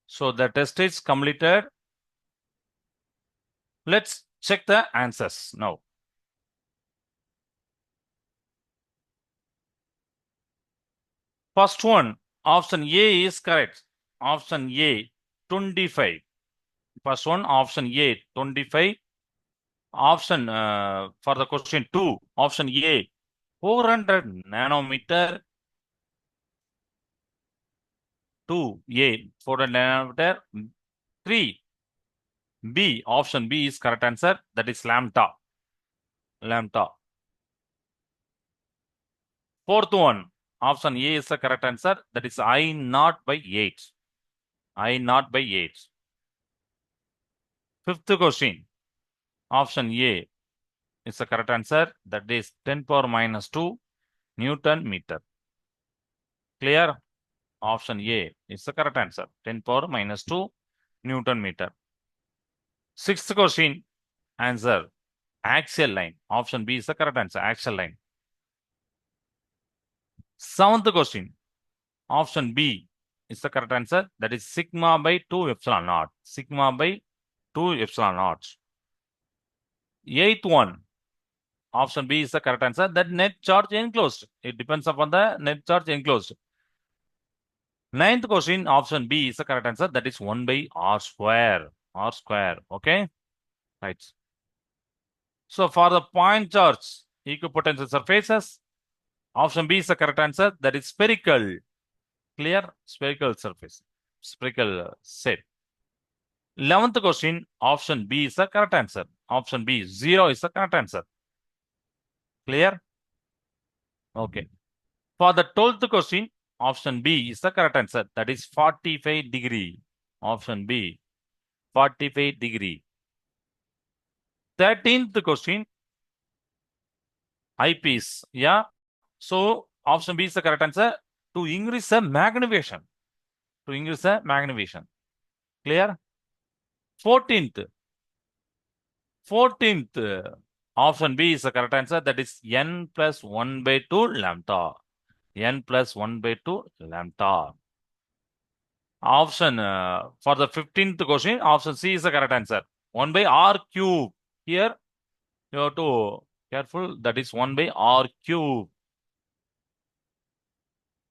So the test is completed. Let's check the answers now. First one, option A is correct. Option A, 25. First one, option A, 25. Option for the question 2, option A, 400 nanometer. 2A, 400 nanometer. 3, B, option B is correct answer. That is lambda. Lambda. Fourth one, option A is the correct answer. That is I naught by 8. I naught by 8. Fifth question, option A is the correct answer. That is 10 power minus 2 Newton meter. Clear? Option A is the correct answer. 10 power minus 2 Newton meter. Sixth question, answer axial line. Option B is the correct answer. Axial line. Seventh question, option B is the correct answer. That is sigma by 2 epsilon naught. Sigma by 2 epsilon naught. Eighth one, option B is the correct answer. That net charge enclosed. It depends upon the net charge enclosed. Ninth question, option B is the correct answer. That is 1 by R square. R square. Okay. Right. So for the point charge equipotential surfaces, option B is the correct answer. That is spherical. Clear? Spherical surface. Spherical shape. 11th question, option B is the correct answer. Option B, 0 is the correct answer. Clear? Okay. For the 12th question, option B is the correct answer. That is 45 degree. Option B, 45 degree. 13th question, eyepiece. Yeah. So option B is the correct answer. To increase the magnification. To increase the magnification. Clear? 14th. Option B is the correct answer. That is n plus 1 by 2 lambda. N plus 1 by 2 lambda. Option for the 15th question, option C is the correct answer. 1 by R cube. Here you have to careful. That is 1 by R cube.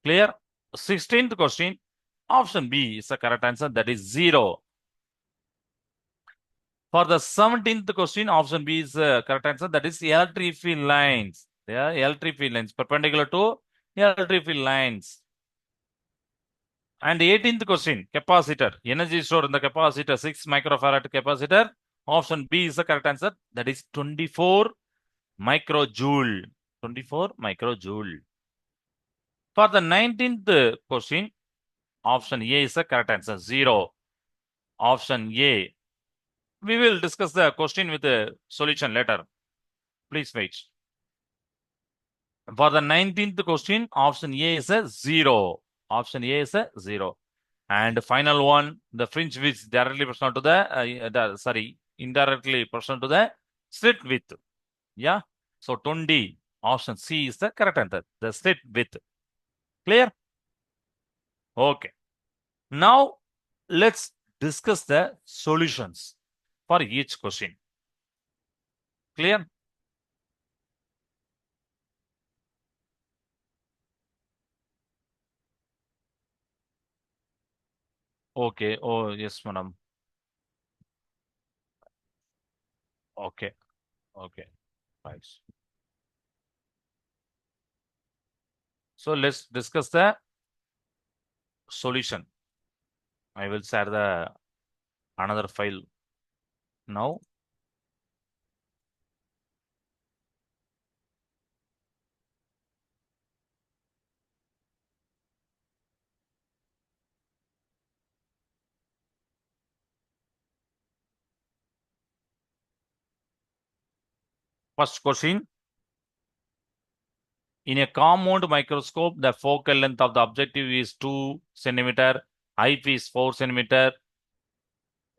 Clear? 16th question, option B is the correct answer. That is 0. For the 17th question, option B is the correct answer. That is electric field lines. They are electric field lines perpendicular to electric field lines. And 18th question, capacitor. Energy stored in the capacitor, 6 microfarad capacitor. Option B is the correct answer. That is 24 microjoule. 24 microjoule. For the 19th question, option A is the correct answer. 0. Option A. We will discuss the question with the solution later. Please wait. For the 19th question, option A is a 0. Option A is a 0. And final one, the fringe width directly proportional to the, indirectly proportional to the slit width. Yeah. So 20, option C is the correct answer. The slit width. Clear? Okay. Now, let's discuss the solutions for each question. Clear? Okay. Oh, yes, madam. Okay. Okay. Right. So let's discuss the solution. I will share the another file now. First question. In a compound microscope, the focal length of the objective is 2 centimeter, eyepiece 4 centimeter.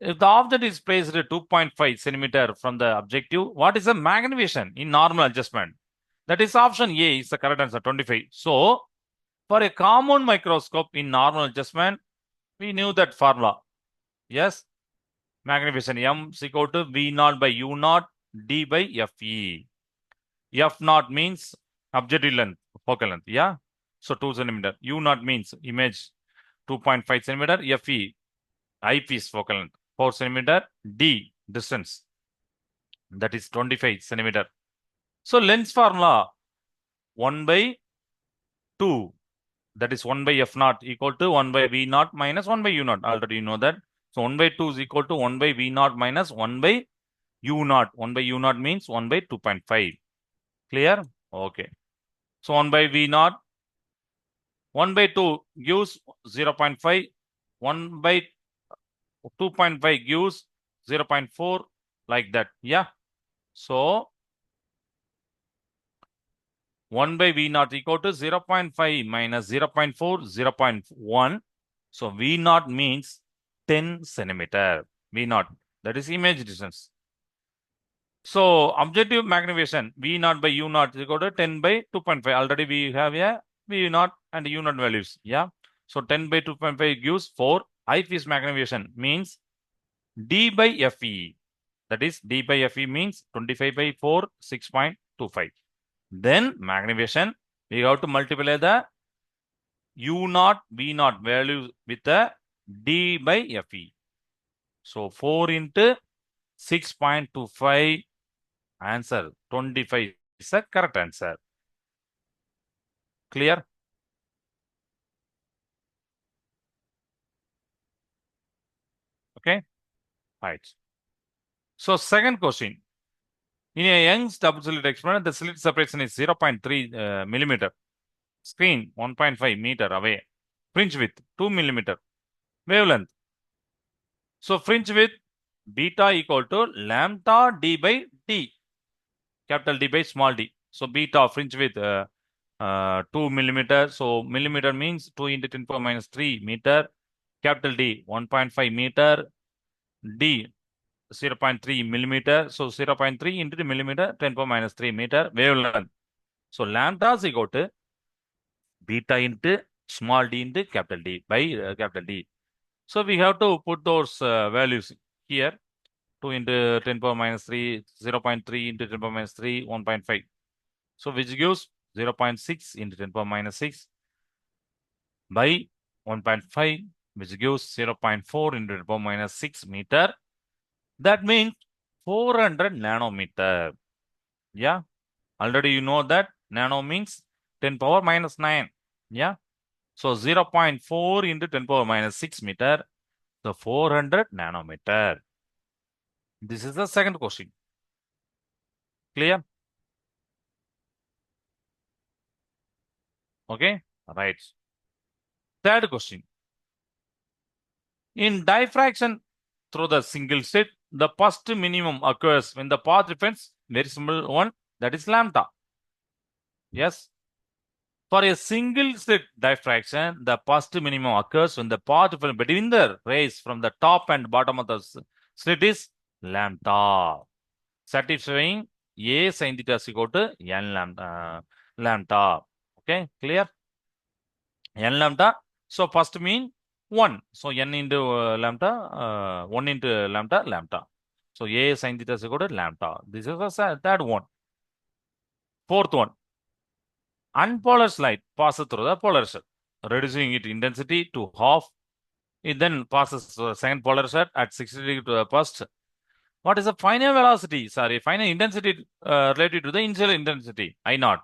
If the object is placed 2.5 centimeter from the objective, what is the magnification in normal adjustment? That is option A is the correct answer, 25. So, for a compound microscope in normal adjustment, we knew that formula. Yes, magnification M is equal to V naught by U naught D by FE. F naught means objective length, focal length. Yeah. So 2 centimeter. U naught means image 2.5 centimeter. FE, eyepiece focal length 4 centimeter. D distance, that is 25 centimeter. So lens formula 1 by 2, that is 1 by F naught equal to 1 by V naught minus 1 by U naught. Already you know that. So 1 by 2 is equal to 1 by V naught minus 1 by U naught. 1 by U naught means 1 by 2.5. Clear? Okay. So 1 by V naught, 1 by 2 gives 0.5, 1 by 2.5 gives 0.4, like that. Yeah. So 1 by V naught equal to 0.5 minus 0.4, 0.1. So V naught means 10 centimeter. V naught, that is image distance. So objective magnification V naught by U naught is equal to 10 by 2.5. Already we have a V naught and U naught values. Yeah. So 10 by 2.5 gives 4. Eyepiece magnification means D by FE. That is D by FE means 25 by 4, 6.25. Then magnification, we have to multiply the U naught, V naught value with the D by FE. So 4 into 6.25, answer 25 is the correct answer. Clear? Okay, right. So second question. In a Young's double slit experiment, the slit separation is 0.3 millimeter. Screen 1.5 meter away. Fringe width 2 millimeter. Wavelength. So fringe width beta equal to lambda d by d. Capital D by small d. So beta fringe width 2 millimeter. So millimeter means 2 into 10 power minus 3 meter. Capital D 1.5 meter. D 0.3 millimeter. So 0.3 into the millimeter 10 power minus 3 meter wavelength. So lambda is equal to beta into small d into capital D by capital D. So we have to put those values here. 2 into 10 power minus 3, 0.3 into 10 power minus 3, 1.5. So which gives 0.6 into 10 power minus 6 by 1.5, which gives 0.4 into 10 power minus 6 meter. That means 400 nanometer. Yeah. Already you know that nano means 10 power minus 9. Yeah. So 0.4 into 10 power minus 6 meter. So 400 nanometer. This is the second question. Clear? Okay, right. Third question. In diffraction through the single slit, the first minimum occurs when the path difference, very simple one, that is lambda. Yes. For a single slit diffraction, the first minimum occurs when the path difference between the rays from the top and bottom of the slit is lambda. Satisfying A sin theta is equal to n lambda. Okay, clear? N lambda. So first mean 1. So n into lambda, 1 into lambda, lambda. So A sin theta is equal to lambda. This is the third one. Fourth one. Unpolarized light passes through the polarized, reducing its intensity to half. It then passes the second polarized at 60 degrees to the first. What is the final velocity? Sorry, final intensity related to the initial intensity, I naught.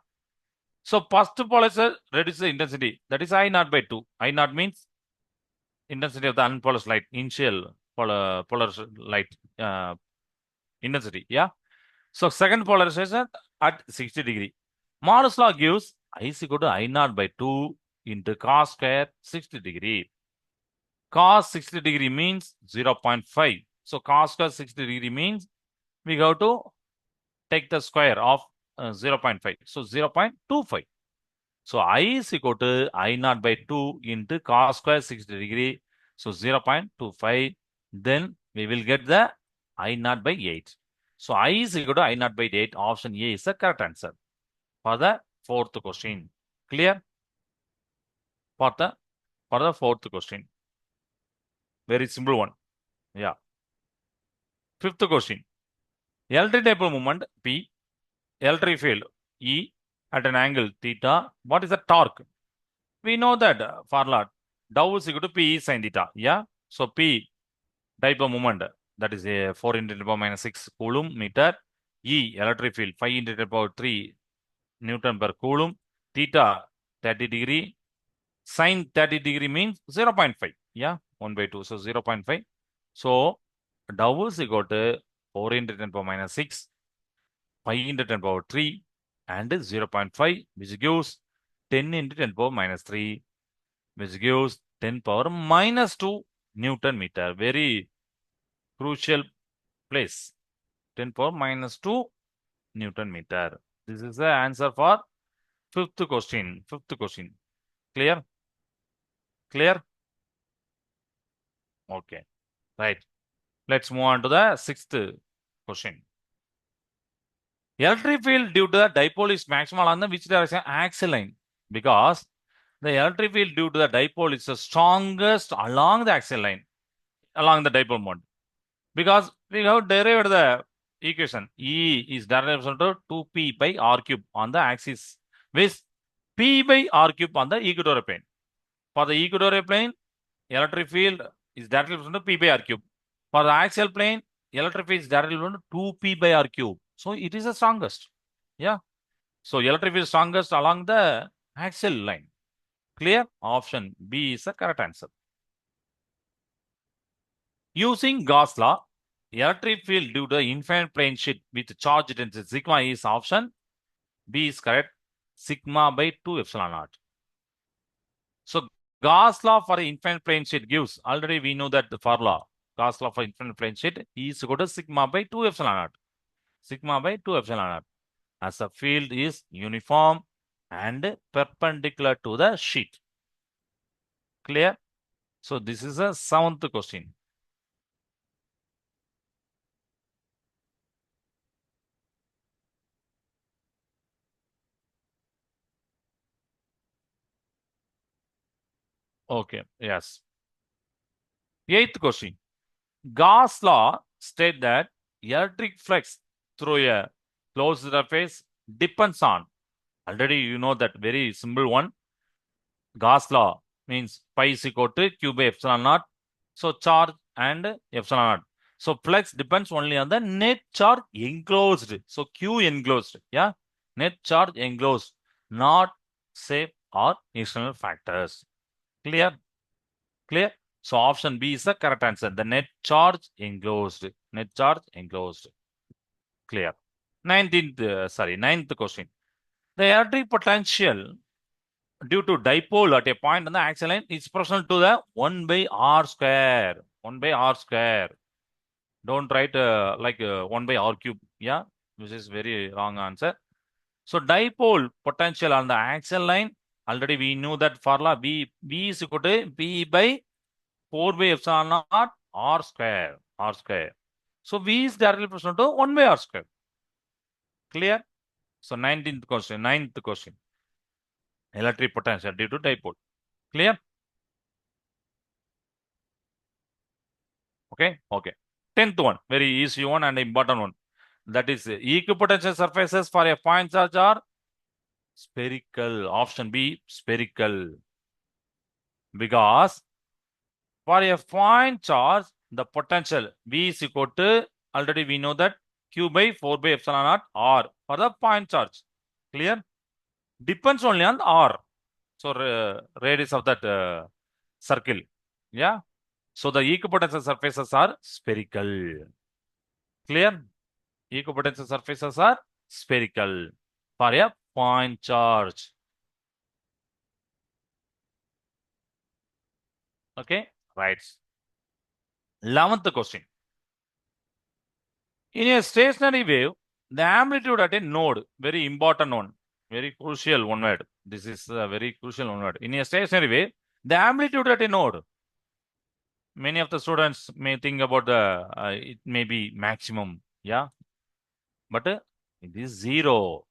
So first polarized reduces the intensity. That is I naught by 2. I naught means intensity of the unpolarized light, initial polarized light intensity. Yeah. So second polarization at 60 degree. Morris law gives I is equal to I naught by 2 into cos square 60 degree. Cos 60 degree means 0.5. So cos square 60 degree means we have to take the square of 0.5. So 0.25. So I is equal to I naught by 2 into cos square 60 degree. So 0.25. Then we will get the I naught by 8. So I is equal to I naught by 8. Option A is the correct answer for the fourth question. Clear? For the fourth question. Very simple one. Yeah. Fifth question. Electric dipole moment P, electric field E at an angle theta. What is the torque? We know that formula tau is equal to P sin theta. Yeah. So P dipole moment, that is a 4 into 10 power minus 6 coulomb meter. E electric field 5 into 10 power 3 Newton per coulomb. Theta 30 degree. Sin 30 degree means 0.5. Yeah. 1 by 2. So 0.5. So tau is equal to 4 into 10 power minus 6, 5 into 10 power 3 and 0.5, which gives 10 into 10 power minus 3, which gives 10 power minus 2 Newton meter. Very crucial place. 10 power minus 2 Newton meter. This is the answer for fifth question. Fifth question. Clear? Clear? Okay. Right. Let's move on to the sixth question. Electric field due to the dipole is maximal on the which direction? Axial line. Because the electric field due to the dipole is the strongest along the axial line, along the dipole mode. Because we have derived the equation E is derived to 2p by r cube on the axis with p by r cube on the equatorial plane. For the equatorial plane, electric field is directly to p by r cube. For the axial plane, electric field is directly to 2p by r cube. So it is the strongest. Yeah. So electric field is strongest along the axial line. Clear? Option B is the correct answer. Using Gauss law, electric field due to the infinite plane sheet with charge density sigma is option B is correct. Sigma by 2 epsilon naught. So Gauss law for infinite plane sheet gives, already we know that the formula, Gauss law for infinite plane sheet is equal to sigma by 2 epsilon naught. Sigma by 2 epsilon naught. As the field is uniform and perpendicular to the sheet. Clear? So this is a seventh question. Okay, yes. Eighth question. Gauss law state that electric flux through a closed surface depends on, already you know that very simple one. Gauss law means pi is equal to q by epsilon naught. So charge and epsilon naught. So flux depends only on the net charge enclosed. So q enclosed. Yeah. Net charge enclosed, not shape or external factors. Clear? Clear? So option B is the correct answer. The net charge enclosed. Net charge enclosed. Clear. Ninth question. The electric potential due to dipole at a point on the axial line is proportional to the 1 by r square. 1 by r square. Don't write 1 by r cube. Yeah, which is very wrong answer. So dipole potential on the axial line, already we knew that formula B is equal to B by 4 by epsilon naught r square. So V is directly proportional to 1 by r square. Clear? So ninth question. Electric potential due to dipole. Clear? Okay. 10th one, very easy one and important one. That is equipotential surfaces for a point charge are spherical. Option B, spherical. Because for a point charge, the potential V is equal to, already we know that, Q by 4 by epsilon naught R for the point charge. Clear? Depends only on R. So radius of that circle. Yeah. So the equipotential surfaces are spherical. Clear? Equipotential surfaces are spherical for a point charge. Okay, right. 11th question. In a stationary wave, the amplitude at a node, very important one, very crucial one word. This is a very crucial one word. In a stationary wave, the amplitude at a node. Many of the students may think about it may be maximum, yeah, but it is 0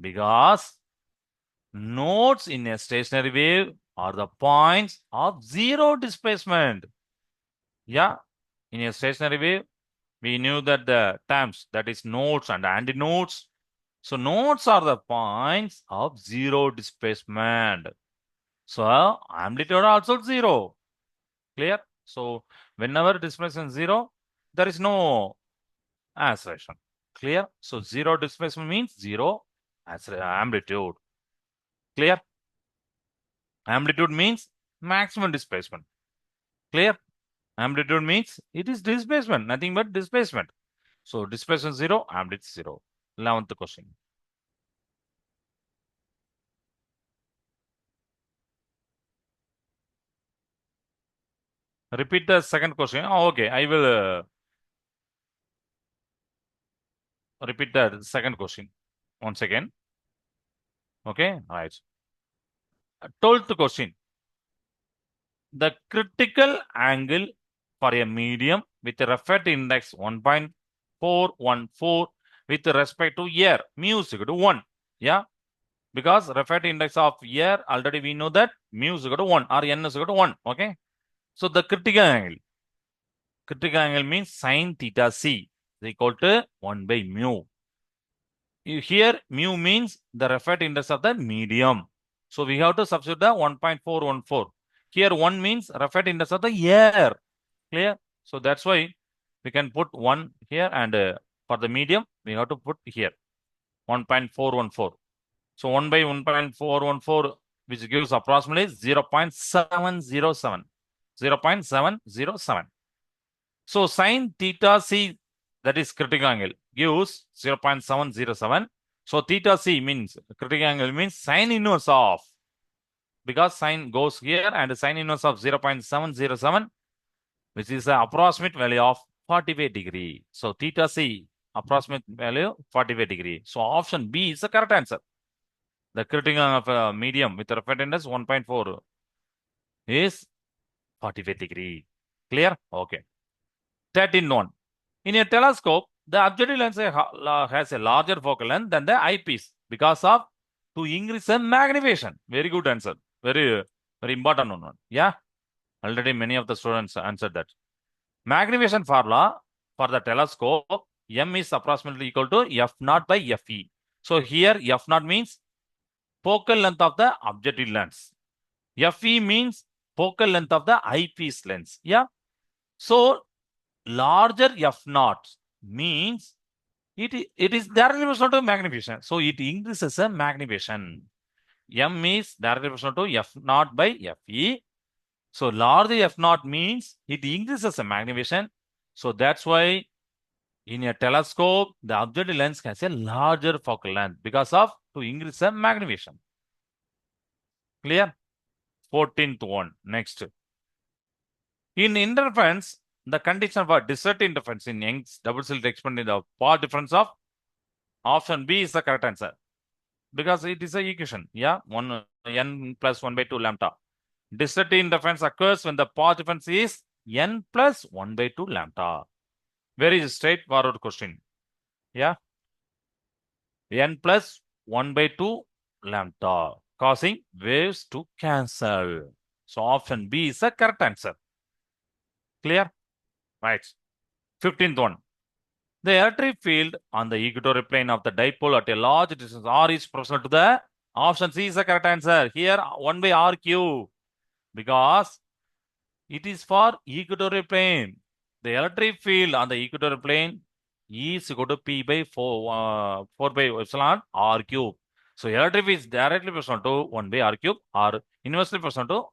because nodes in a stationary wave are the points of 0 displacement. Yeah, in a stationary wave, we knew that the terms, that is nodes and antinodes. So nodes are the points of 0 displacement. So amplitude also 0. Clear? So whenever displacement 0, there is no acceleration. Clear? So 0 displacement means 0 amplitude. Clear? Amplitude means maximum displacement. Clear? Amplitude means it is displacement, nothing but displacement. So displacement 0, amplitude 0. 11th question. Repeat the second question. Oh, okay, I will repeat the second question once again. Okay, right. 12th question. The critical angle for a medium with a refractive index 1.414 with respect to air, mu is equal to 1. Yeah, because refractive index of air, already we know that mu is equal to 1 or n is equal to 1. Okay, so the critical angle means sine theta c is equal to 1 by mu. Here mu means the refractive index of the medium. So we have to substitute the 1.414. Here 1 means refractive index of the air. Clear? So that's why we can put 1 here, and for the medium we have to put here 1.414. So 1 by 1.414, which gives approximately 0.707. 0.707. So sine theta c, that is critical angle, gives 0.707. So theta c means critical angle means sine inverse of, because sine goes here, and sine inverse of 0.707, which is the approximate value of 45 degree. So theta c approximate value 45 degree. So option B is the correct answer. The critical angle of a medium with refractive index 1.4 is 45 degree. Clear? Okay. 13 one. In a telescope, the objective lens has a larger focal length than the eyepiece because of to increase the magnification. Very good answer. Very important one. Yeah. Already many of the students answered that. Magnification formula for the telescope, M is approximately equal to F naught by Fe. So here F naught means focal length of the objective lens. Fe means focal length of the eyepiece lens. Yeah. So larger F naught means it is directly proportional to magnification. So it increases the magnification. M is directly proportional to F naught by Fe. So large F naught means it increases the magnification. So that's why in a telescope, the objective lens has a larger focal length because of to increase the magnification. Clear? 14th one. Next. In interference, the condition for discrete interference in Young's double slit experiment, the path difference of option B is the correct answer because it is a equation. Yeah, one n plus 1 by 2 lambda. Discrete interference occurs when the path difference is n plus 1 by 2 lambda. Very straightforward question. Yeah, n plus 1 by 2 lambda, causing waves to cancel. So option B is the correct answer. Clear? Right. 15th one. The electric field on the equatorial plane of the dipole at a large distance r is proportional to the option C is the correct answer. Here 1 by r cube because it is for equatorial plane. The electric field on the equatorial plane is equal to P by 4 by epsilon r cube. So electric field is directly proportional to 1 by r cube or inversely proportional to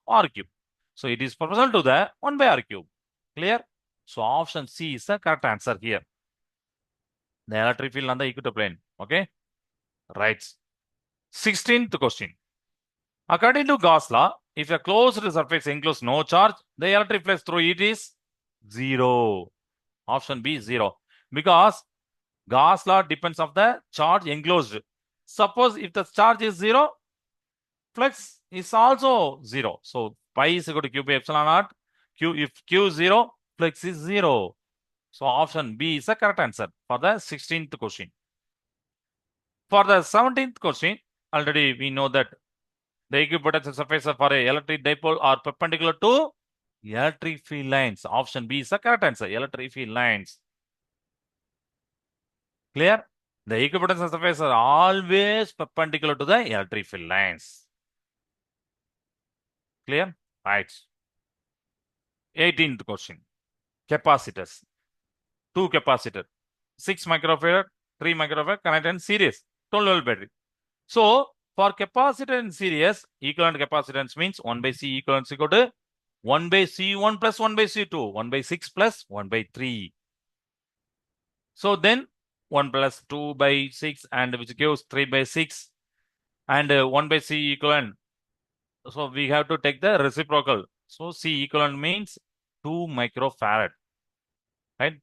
r cube. So it is proportional to the 1 by r cube. Clear? So option C is the correct answer here. The electric field on the equatorial plane. Okay? Right. 16th question. According to Gauss law, if a closed surface encloses no charge, the electric flux through it is 0. Option B is 0. Because Gauss law depends on the charge enclosed. Suppose if the charge is 0, flux is also 0. So pi is equal to q by epsilon naught. If q is 0, flux is 0. So option B is the correct answer for the 16th question. For the 17th question, already we know that the equipotential surface for a electric dipole are perpendicular to electric field lines. Option B is the correct answer. Electric field lines. Clear? The equipotential surface are always perpendicular to the electric field lines. Clear? Right. 18th question. Capacitors. 2 capacitor. 6 microfarad, 3 microfarad connected in series. 12-volt battery. So, for capacitor in series, equivalent capacitance means 1 by C equivalent equal to 1 by C1 plus 1 by C2, 1 by 6 plus 1 by 3. So then 1 plus 2 by 6 and which gives 3 by 6 and 1 by C equivalent. So we have to take the reciprocal. So C equivalent means 2 microfarad, right?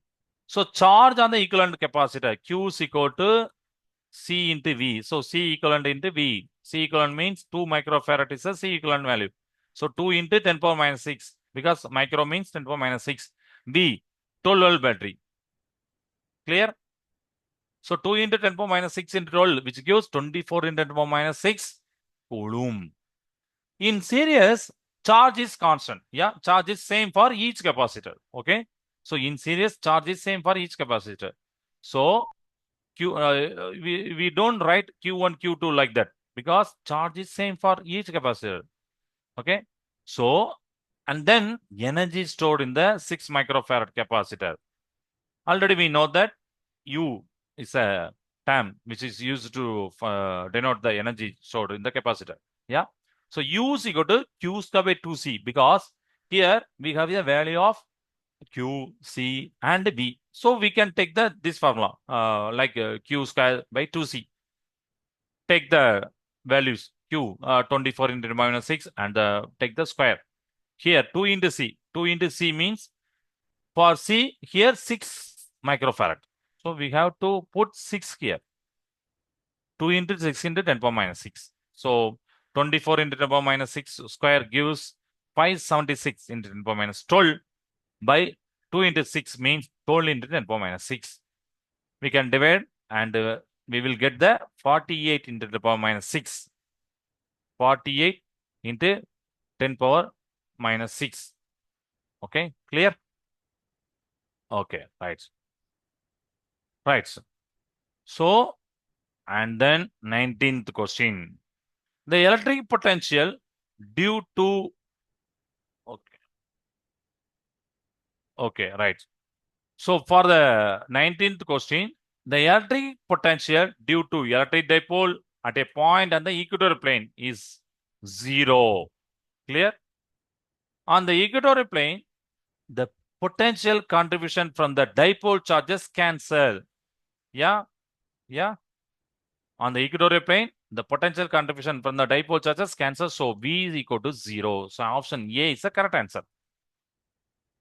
So charge on the equivalent capacitor Q is equal to C into V. So C equivalent into V. C equivalent means 2 microfarad is a C equivalent value. So 2 into 10 power minus 6 because micro means 10 power minus 6. V 12-volt battery. Clear? So 2 into 10 power minus 6 into 12 which gives 24 into 10 power minus 6 coulomb. In series, charge is constant. Yeah, charge is same for each capacitor. Okay. So in series, charge is same for each capacitor. So we don't write Q1, Q2 like that because charge is same for each capacitor. Okay. So, and then energy stored in the 6 microfarad capacitor. Already we know that U is a term which is used to denote the energy stored in the capacitor. Yeah. So U is equal to Q square by 2C because here we have the value of Q, C and B. So we can take this formula like Q square by 2C. Take the values Q 24 into 10 minus 6 and take the square. Here 2 into C. 2 into C means for C here 6 microfarad. So we have to put 6 here. 2 into 6 into 10 power minus 6. So 24 into 10 power minus 6 square gives 576 into 10 power minus 12 by 2 into 6 means 12 into 10 power minus 6. We can divide and we will get the 48 into 10 power minus 6. 48 into 10 power minus 6. Okay, clear? Okay, right. Right. So, and then 19th question. The electric potential due to okay, right. So for the 19th question, the electric potential due to electric dipole at a point on the equatorial plane is 0. Clear? On the equatorial plane, the potential contribution from the dipole charges cancel. Yeah? Yeah? On the equatorial plane, the potential contribution from the dipole charges cancel. So V is equal to 0. So option A is the correct answer.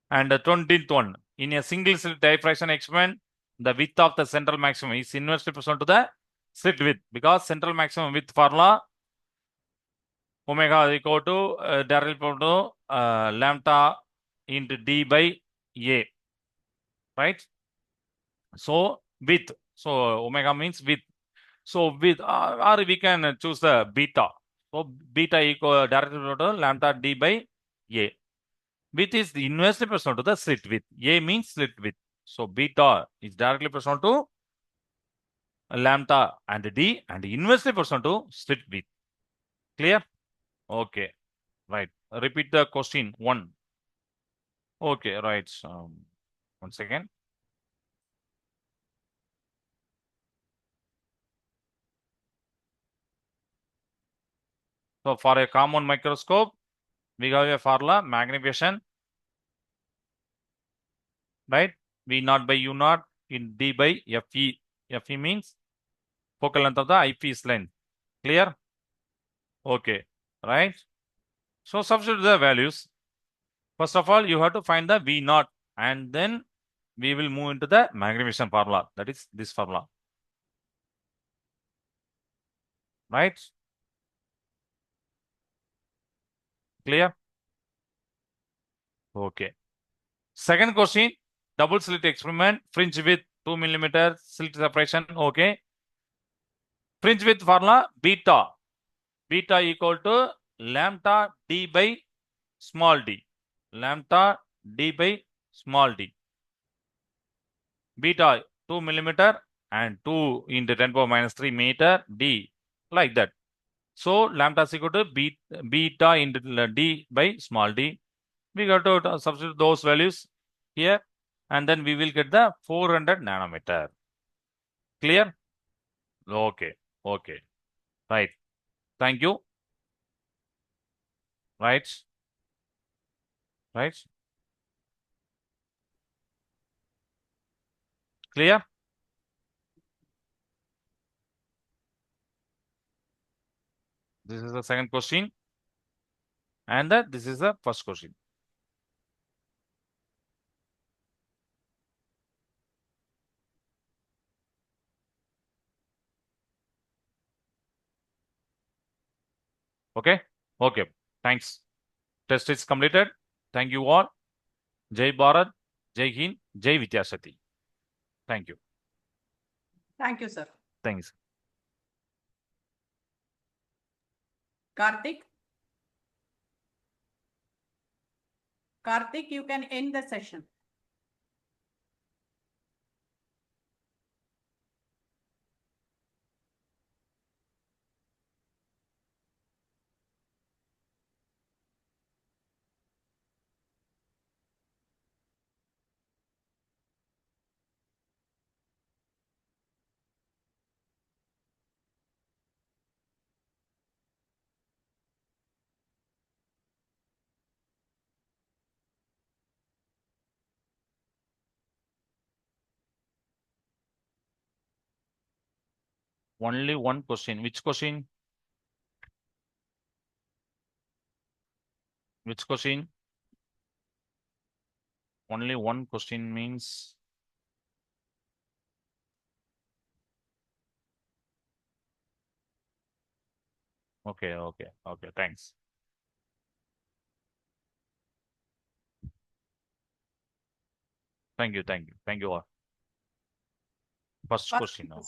And the 20th one, in a single slit diffraction experiment, the width of the central maximum is inversely proportional to the slit width, because central maximum width formula omega is equal to directly proportional to lambda into d by a, right? So width, so omega means width. So width, or we can choose the beta. So beta equal directly proportional to lambda d by a. Width is inversely proportional to the slit width. A means slit width. So beta is directly proportional to lambda and d, and inversely proportional to slit width. Clear? Okay. Right. Repeat the question 1. Okay, right. 1 second. So for a common microscope, we have a formula magnification, right? V naught by U naught in D by Fe. Fe means focal length of the eyepiece length. Clear? Okay, right? So substitute the values. First of all, you have to find the V naught, and then we will move into the magnification formula. That is this formula. Right? Clear? Okay. Second question, double slit experiment, fringe width 2 mm, slit separation. Okay. Fringe width formula beta. Beta equal to lambda d by small d. Lambda d by small d. Beta 2 mm and 2 into 10 power minus 3 meter d, like that. So lambda is equal to beta into d by small d. We got to substitute those values here, and then we will get the 400 nanometer. Clear? Okay. Okay. Right. Thank you. Right. Right. Clear? This is the second question, and this is the first question. Okay. Okay. Thanks. Test is completed. Thank you all. Jai Bharat, Jai Hind, Jai Vidyashati. Thank you. Thank you, sir. Thanks. Karthik? Karthik, you can end the session. Only one question. Which question? Which question? Only one question means. Okay, okay, okay. Thanks. Thank you, thank you, thank you all. First question now.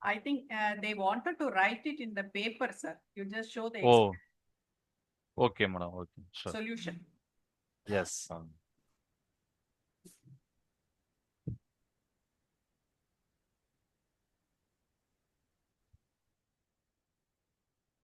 I think they wanted to write it in the paper, sir. You just show the Oh, okay, madam. Okay, sure. solution. Yes.